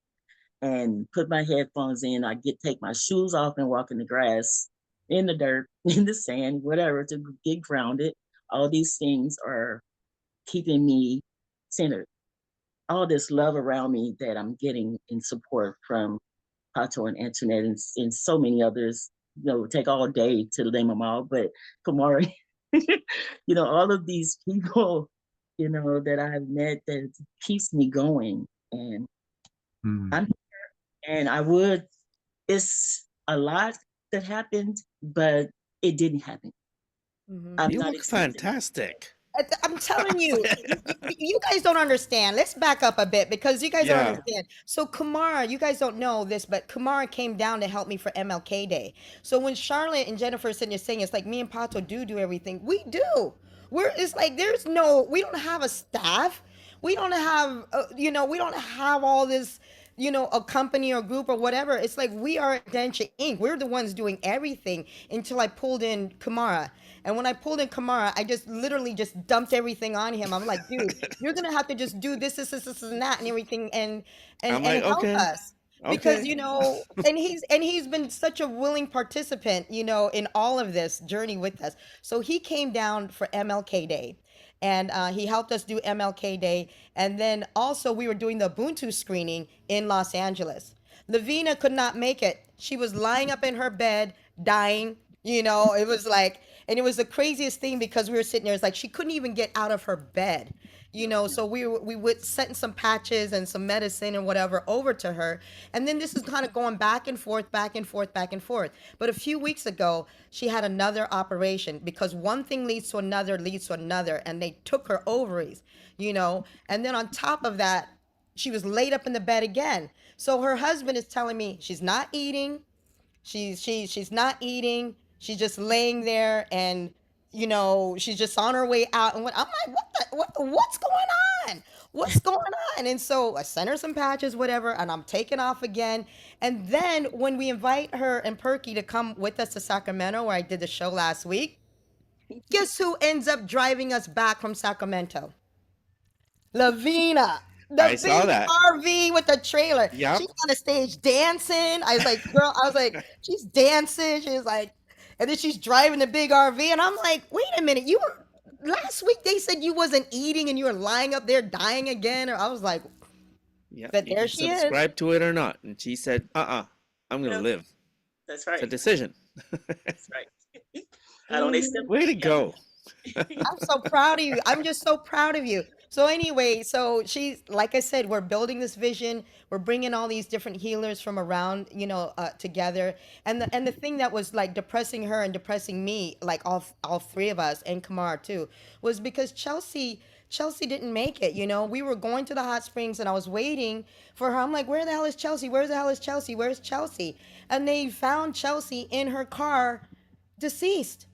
and put my headphones in. I take my shoes off and walk in the grass, in the dirt, in the sand, whatever, to get grounded. All these things are keeping me centered. All this love around me that I'm getting in support from Pato and Antoinette and so many others. It would take all day to name them all, but Kumara, all of these people, that I've met that keeps me going. And I'm here, and it's a lot that happened, but it didn't happen. You look fantastic. I'm telling you, you guys don't understand. Let's back up a bit because you guys don't Yeah. understand. So Kumara, you guys don't know this, but Kumara came down to help me for MLK Day. So when Charlotte and Jennifer sitting there saying it's like me and Pato do everything, we do. It's like we don't have a staff. We don't have, we don't have all this, a company or group or whatever. It's like we are Adventure Inc. We're the ones doing everything until I pulled in Kumara. And when I pulled in Kumara, I just literally just dumped everything on him. I'm like, dude, you're gonna have to just do this, and that, and everything, and I'm like, help okay. us because Okay. he's been such a willing participant, in all of this journey with us. So he came down for MLK Day. And he helped us do MLK Day. And then also we were doing the Ubuntu screening in Los Angeles. Lavina could not make it. She was lying up in her bed, dying. It was like, and it was the craziest thing because we were sitting there. It's like she couldn't even get out of her bed. So we would send some patches and some medicine and whatever over to her. And then this is kind of going back and forth, back and forth, back and forth. But a few weeks ago, she had another operation because one thing leads to another, and they took her ovaries, and then on top of that, she was laid up in the bed again. So her husband is telling me she's not eating. She's not eating. She's just laying there, and she's just on her way out. And I'm like, what's going on? What's going on? And so I sent her some patches, whatever, and I'm taking off again. And then when we invite her and Perky to come with us to Sacramento, where I did the show last week, guess who ends up driving us back from Sacramento? Lavina. I The saw big that. RV with the trailer. Yep. She's on the stage dancing. I was like, girl, she's dancing. She's like, and then she's driving the big RV. And I'm like, wait a minute. Last week they said you wasn't eating and you were lying up there dying again. Or I was like, Yeah. but You there can she is. subscribe to it or not. And she said, I'm going to live. That's right. It's a decision. That's right. I don't accept. Way to go. I'm so proud of you. I'm just so proud of you. So anyway, so she's like I said, we're building this vision. We're bringing all these different healers from around, together. And the thing that was like depressing her and depressing me, like all three of us and Kamar too, was because Chelsea didn't make it. We were going to the hot springs and I was waiting for her. I'm like, where the hell is Chelsea? Where the hell is Chelsea? Where's Chelsea? And they found Chelsea in her car, deceased.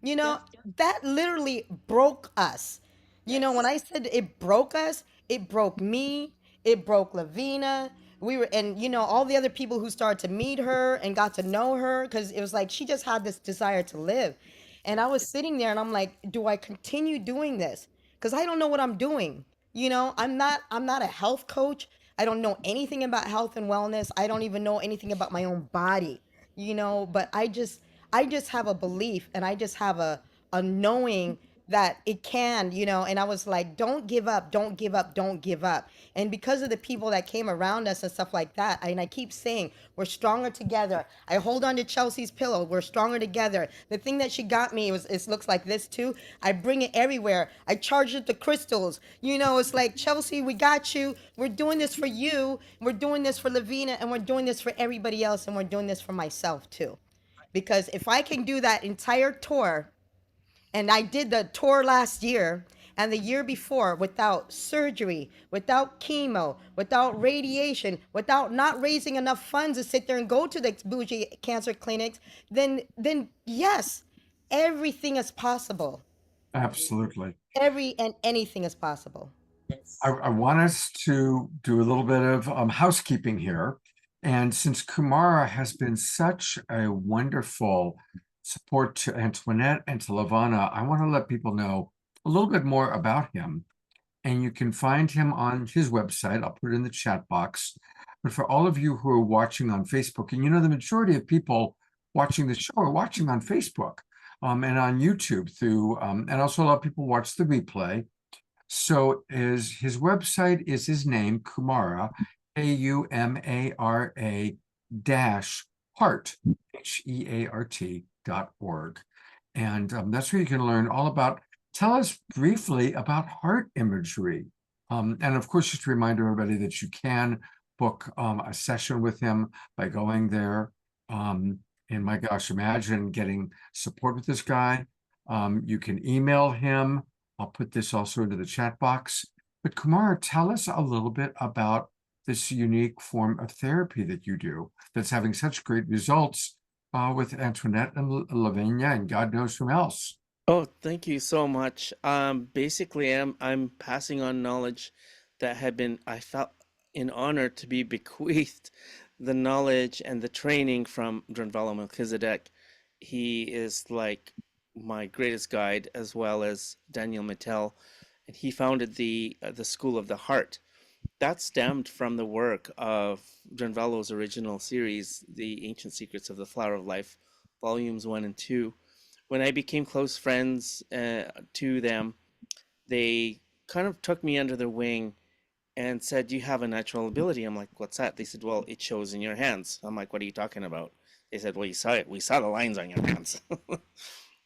That literally broke us. When I said it broke us, it broke me, it broke Lavina. We were, and all the other people who started to meet her and got to know her, because it was like she just had this desire to live. And I was sitting there and I'm like, do I continue doing this? Because I don't know what I'm doing. I'm not a health coach. I don't know anything about health and wellness. I don't even know anything about my own body, but I just have a belief and I just have a knowing that it can, you know, and I was like, don't give up, don't give up, don't give up. And because of the people that came around us and stuff like that, and I keep saying, we're stronger together. I hold on to Chelsea's pillow. We're stronger together. The thing that she got me was, it looks like this too. I bring it everywhere. I charge it the crystals. You know, it's like, Chelsea, we got you. We're doing this for you. We're doing this for Lavina, and we're doing this for everybody else. And we're doing this for myself too. Because if I can do that entire tour, and I did the tour last year and the year before without surgery, without chemo, without radiation, without not raising enough funds to sit there and go to the bougie cancer clinics, then yes, everything is possible. Absolutely. Anything is possible. I want us to do a little bit of housekeeping here. And since Kumara has been such a wonderful support to Antoinette and to Lavana, I want to let people know a little bit more about him. And you can find him on his website. I'll put it in the chat box. But for all of you who are watching on Facebook, and you know, the majority of people watching the show are watching on Facebook and on YouTube through, and also a lot of people watch the replay. So his website is his name, Kumara, Kumara dash heart, HEART.org. And that's where you can learn all about. Tell us briefly about heart imagery. And of course, just to remind everybody that you can book a session with him by going there. And my gosh, imagine getting support with this guy. You can email him. I'll put this also into the chat box. But Kumara, tell us a little bit about this unique form of therapy that you do that's having such great results with Antoinette and Lavinia and God knows who else. Oh, thank you so much. Basically, I'm passing on knowledge that had been, I felt in honor to be bequeathed the knowledge and the training from Dranvalo Melchizedek. He is like my greatest guide, as well as Daniel Mattel, and he founded the School of the Heart. That stemmed from the work of Dranvalo's original series, The Ancient Secrets of the Flower of Life, volumes 1 and 2. When I became close friends to them, they kind of took me under their wing and said, "You have a natural ability." I'm like, "What's that?" They said, "Well, it shows in your hands." I'm like, "What are you talking about?" They said, "Well, you saw it. We saw the lines on your hands."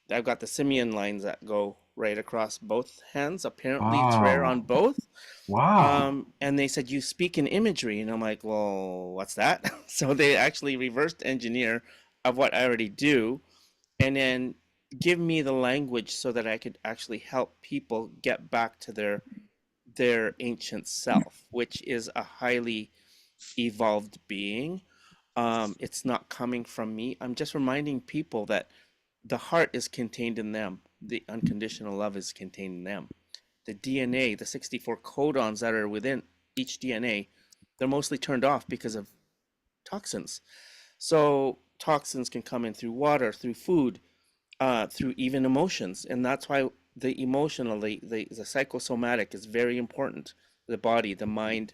I've got the simian lines that go right across both hands. Apparently, it's rare on both. Wow. And they said, "You speak in imagery." And I'm like, "Well, what's that?" So they actually reversed engineer of what I already do and then give me the language so that I could actually help people get back to their ancient self, which is a highly evolved being. It's not coming from me. I'm just reminding people that the heart is contained in them. The unconditional love is contained in them. The DNA, the 64 codons that are within each DNA, they're mostly turned off because of toxins. So toxins can come in through water, through food, through even emotions. And that's why the emotional, the psychosomatic is very important. The body, the mind,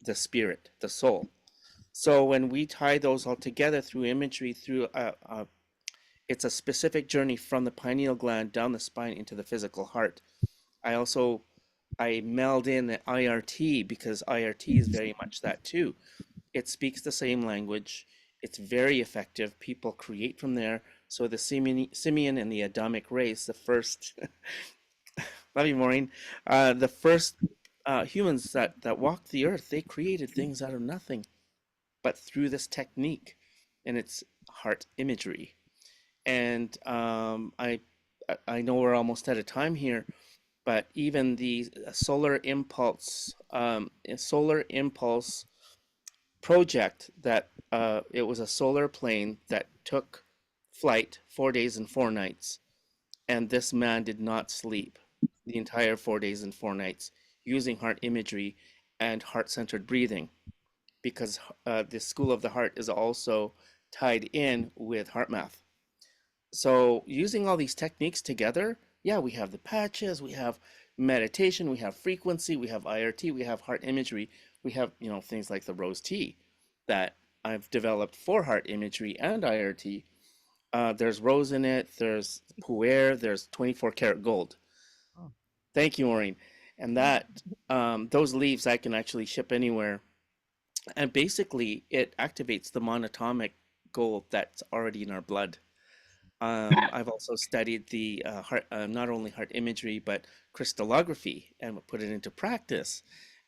the spirit, the soul. So when we tie those all together through imagery, through it's a specific journey from the pineal gland down the spine into the physical heart. I meld in the IRT because IRT is very much that too. It speaks the same language. It's very effective. People create from there. So the simian and the Adamic race, the first, love you, Maureen, the first humans that walked the earth, they created things out of nothing, but through this technique, and it's heart imagery. And I know we're almost out of time here, but even the solar impulse project that it was a solar plane that took flight 4 days and 4 nights, and this man did not sleep the entire 4 days and 4 nights using heart imagery and heart-centered breathing, because the School of the Heart is also tied in with heart math. So using all these techniques together, yeah, we have the patches, we have meditation, we have frequency, we have IRT, we have heart imagery, we have, you know, things like the rose tea that I've developed for heart imagery and IRT. There's rose in it. There's puer. There's 24 karat gold. Thank you, Maureen. And that those leaves I can actually ship anywhere. And basically, it activates the monatomic gold that's already in our blood. I've also studied the heart, not only heart imagery, but crystallography, and put it into practice.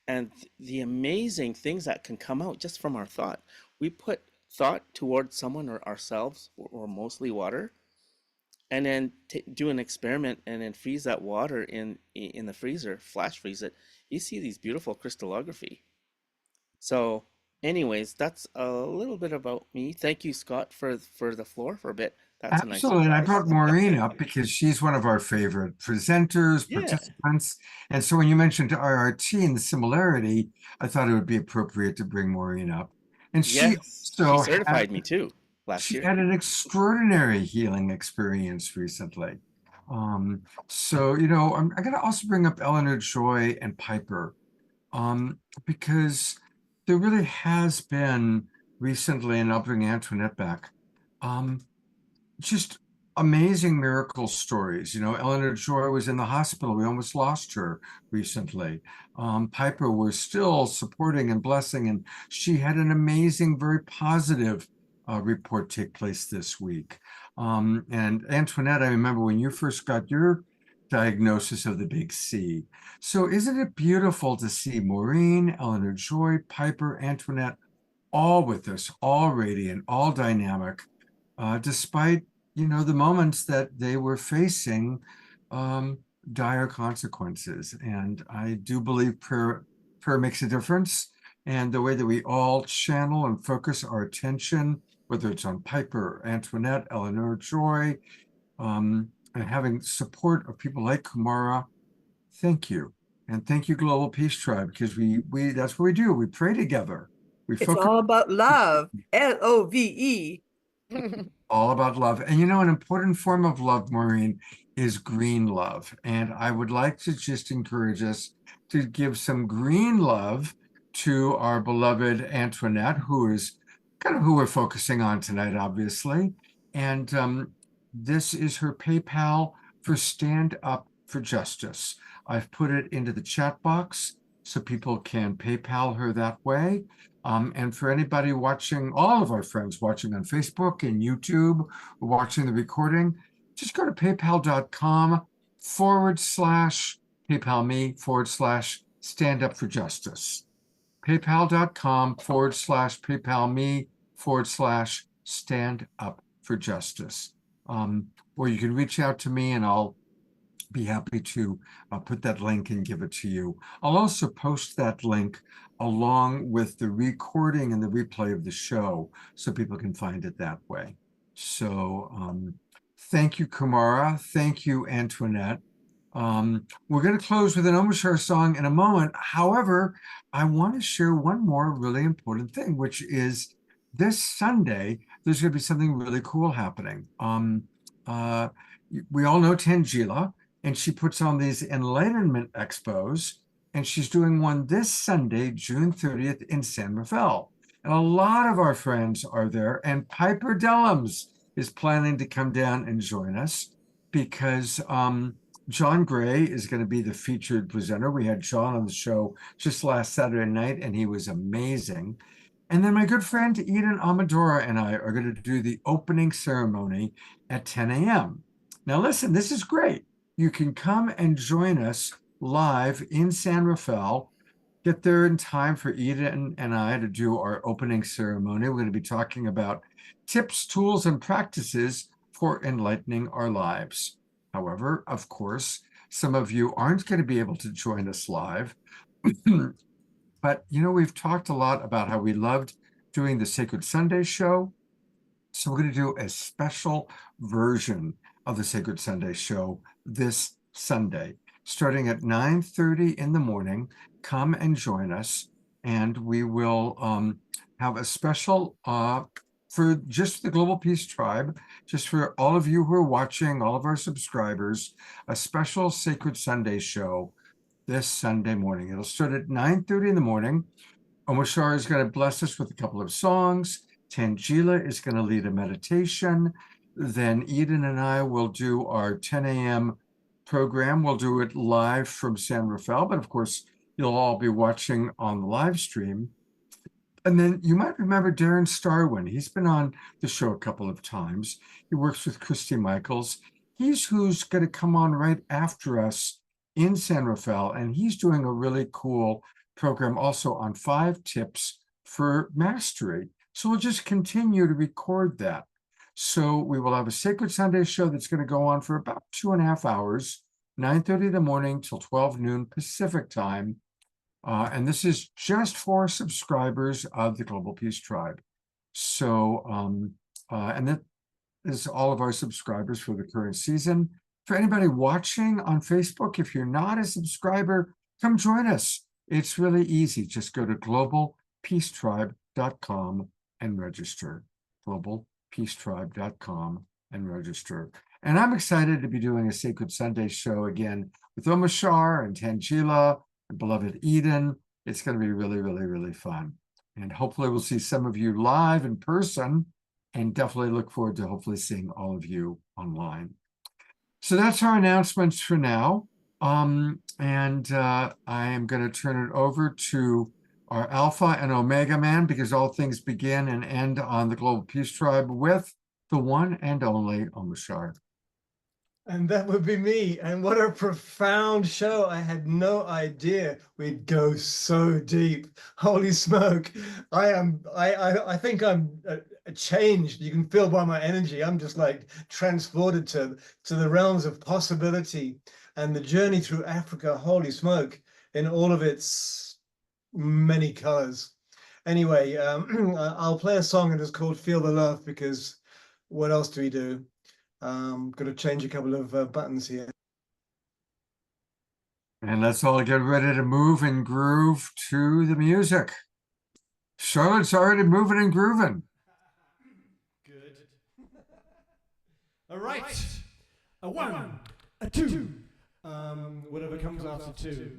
And the amazing things that can come out just from our thought. We put thought towards someone or ourselves, or mostly water, and then do an experiment and then freeze that water in the freezer, flash freeze it. You see these beautiful crystallography. So anyways, that's a little bit about me. Thank you, Scott, for the floor for a bit. That's a nice Absolutely. And I surprise. brought Maureen up because she's one of our favorite presenters, Yeah. participants. And so when you mentioned RRT and the similarity, I thought it would be appropriate to bring Maureen up. And she Yes, she also certified me too last she year. had an extraordinary healing experience recently. So, you know, I'm going to also bring up Eleanor Joy and Piper, because there really has been recently, and I'll bring Antoinette back, just amazing miracle stories. You know, Eleanor Joy was in the hospital. We almost lost her recently. Piper was still supporting and blessing, and she had an amazing, very positive report take place this week. And Antoinette, I remember when you first got your diagnosis of the big C. So isn't it beautiful to see Maureen, Eleanor Joy, Piper, Antoinette, all with us, all radiant, all dynamic, despite, you know, the moments that they were facing dire consequences. And I do believe prayer makes a difference. And the way that we all channel and focus our attention, whether it's on Piper, Antoinette, Eleanor Joy, and having support of people like Kumara, thank you. And thank you, Global Peace Tribe, because we that's what we do. We pray together. We It's focus. all about love. LOVE. All about love. And you know, an important form of love, Maureen, is green love. And I would like to just encourage us to give some green love to our beloved Antoinette, who is kind of who we're focusing on tonight, obviously. And this is her PayPal for Stand Up for Justice. I've put it into the chat box so people can PayPal her that way. And for anybody watching, all of our friends watching on Facebook and YouTube, or watching the recording, just go to paypal.com/PayPal me/Stand Up for Justice. PayPal.com/PayPal me/Stand Up for Justice. Or you can reach out to me and I'll be happy to put that link and give it to you. I'll also post that link along with the recording and the replay of the show so people can find it that way. So thank you, Kumara. Thank you, Antoinette. We're going to close with an Omashar song in a moment. However, I want to share one more really important thing, which is this Sunday, there's going to be something really cool happening. We all know Tangela, and she puts on these enlightenment expos, and she's doing one this Sunday, June 30th in San Rafael. And a lot of our friends are there, and Piper Dellums is planning to come down and join us because John Gray is going to be the featured presenter. We had John on the show just last Saturday night, and he was amazing. And then my good friend Eden Amadora and I are going to do the opening ceremony at 10 a.m. Now listen, this is great. You can come and join us live in San Rafael. Get there in time for Eden and I to do our opening ceremony. We're going to be talking about tips, tools, and practices for enlightening our lives. However, of course, some of you aren't going to be able to join us live. But, you know, we've talked a lot about how we loved doing the Sacred Sunday show. So we're going to do a special version of the Sacred Sunday show this Sunday, starting at 9:30 in the morning. Come and join us, and we will have a special for just the Global Peace Tribe, just for all of you who are watching, all of our subscribers, a special Sacred Sunday show this Sunday morning. It'll start at 9:30 in the morning. Omashar is going to bless us with a couple of songs. Tangela is going to lead a meditation. then Eden and I will do our 10 a.m. program. We'll do it live from San Rafael, but of course, you'll all be watching on the live stream. And then you might remember Darren Starwin. He's been on the show a couple of times. He works with Christy Michaels. He's who's going to come on right after us in San Rafael, and he's doing a really cool program also on 5 tips for mastery. So we'll just continue to record that. So we will have a Sacred Sunday show that's going to go on for about 2.5 hours, 9:30 in the morning till 12 noon Pacific time. And this is just for subscribers of the Global Peace Tribe. So, and that is all of our subscribers for the current season. For anybody watching on Facebook, if you're not a subscriber, come join us. It's really easy. Just go to globalpeacetribe.com and register. globalpeacetribe.com and register. And I'm excited to be doing a Sacred Sunday show again with Omashar and Tangela and Beloved Eden. It's going to be really, really, really fun. And hopefully we'll see some of you live in person, and definitely look forward to hopefully seeing all of you online. So that's our announcements for now. I am going to turn it over to our Alpha and Omega man, because all things begin and end on the Global Peace Tribe with the one and only Omashar. And that would be me. And what a profound show. I had no idea we'd go so deep. Holy smoke. I think I'm changed. You can feel by my energy. I'm just like transported to the realms of possibility and the journey through Africa. Holy smoke, in all of its many colors. Anyway, I'll play a song and it's called Feel the Love, because what else do we do? Got to change a couple of buttons here. And let's all get ready to move and groove to the music. Charlotte's already moving and grooving. Good. All right. A 1, a 2. Whatever comes after 2.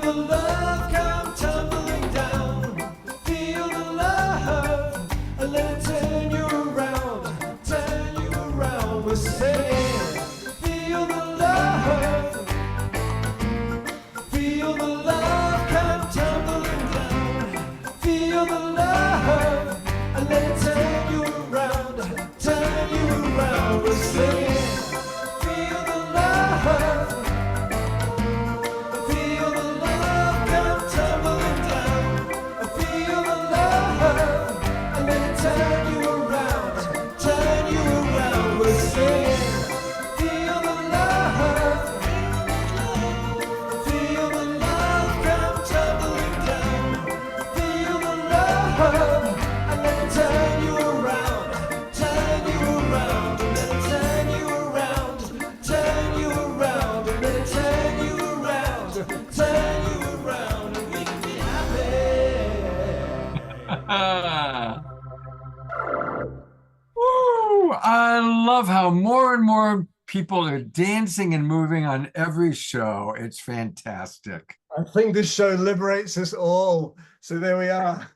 the love come tumbling down. Feel the love, and let it turn you around. Turn you around. We're saying, feel the love. Feel the love come tumbling down. Feel the love, and let it turn you around. Turn you around. We're saying, feel the love. Feel the love come tumbling down. Feel the love, and let it turn you around. Turn you around. We're saying, feel the love. Feel the love come tumbling down. Feel the love, and let it turn you around. Turn you around, and let it turn you around. Turn you around, and let it turn you around. Turn you around, and we can be happy. Woo! I love how more and more people are dancing and moving on every show. It's fantastic. I think this show liberates us all. So there we are.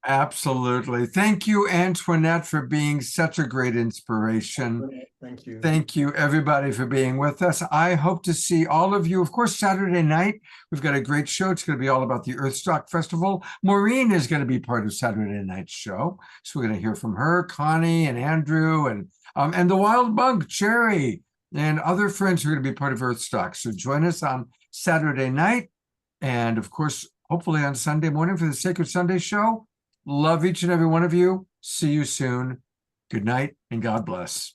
Absolutely. Thank you, Antoinette, for being such a great inspiration. Thank you. Thank you, everybody, for being with us. I hope to see all of you. Of course, Saturday night, we've got a great show. It's going to be all about the Earthstock Festival. Maureen is going to be part of Saturday night's show. So we're going to hear from her, Connie, and Andrew, and the Wild Bug, Cherry, and other friends who are going to be part of Earthstock. So join us on Saturday night. And of course, hopefully on Sunday morning for the Sacred Sunday show. Love each and every one of you. See you soon. Good night and God bless.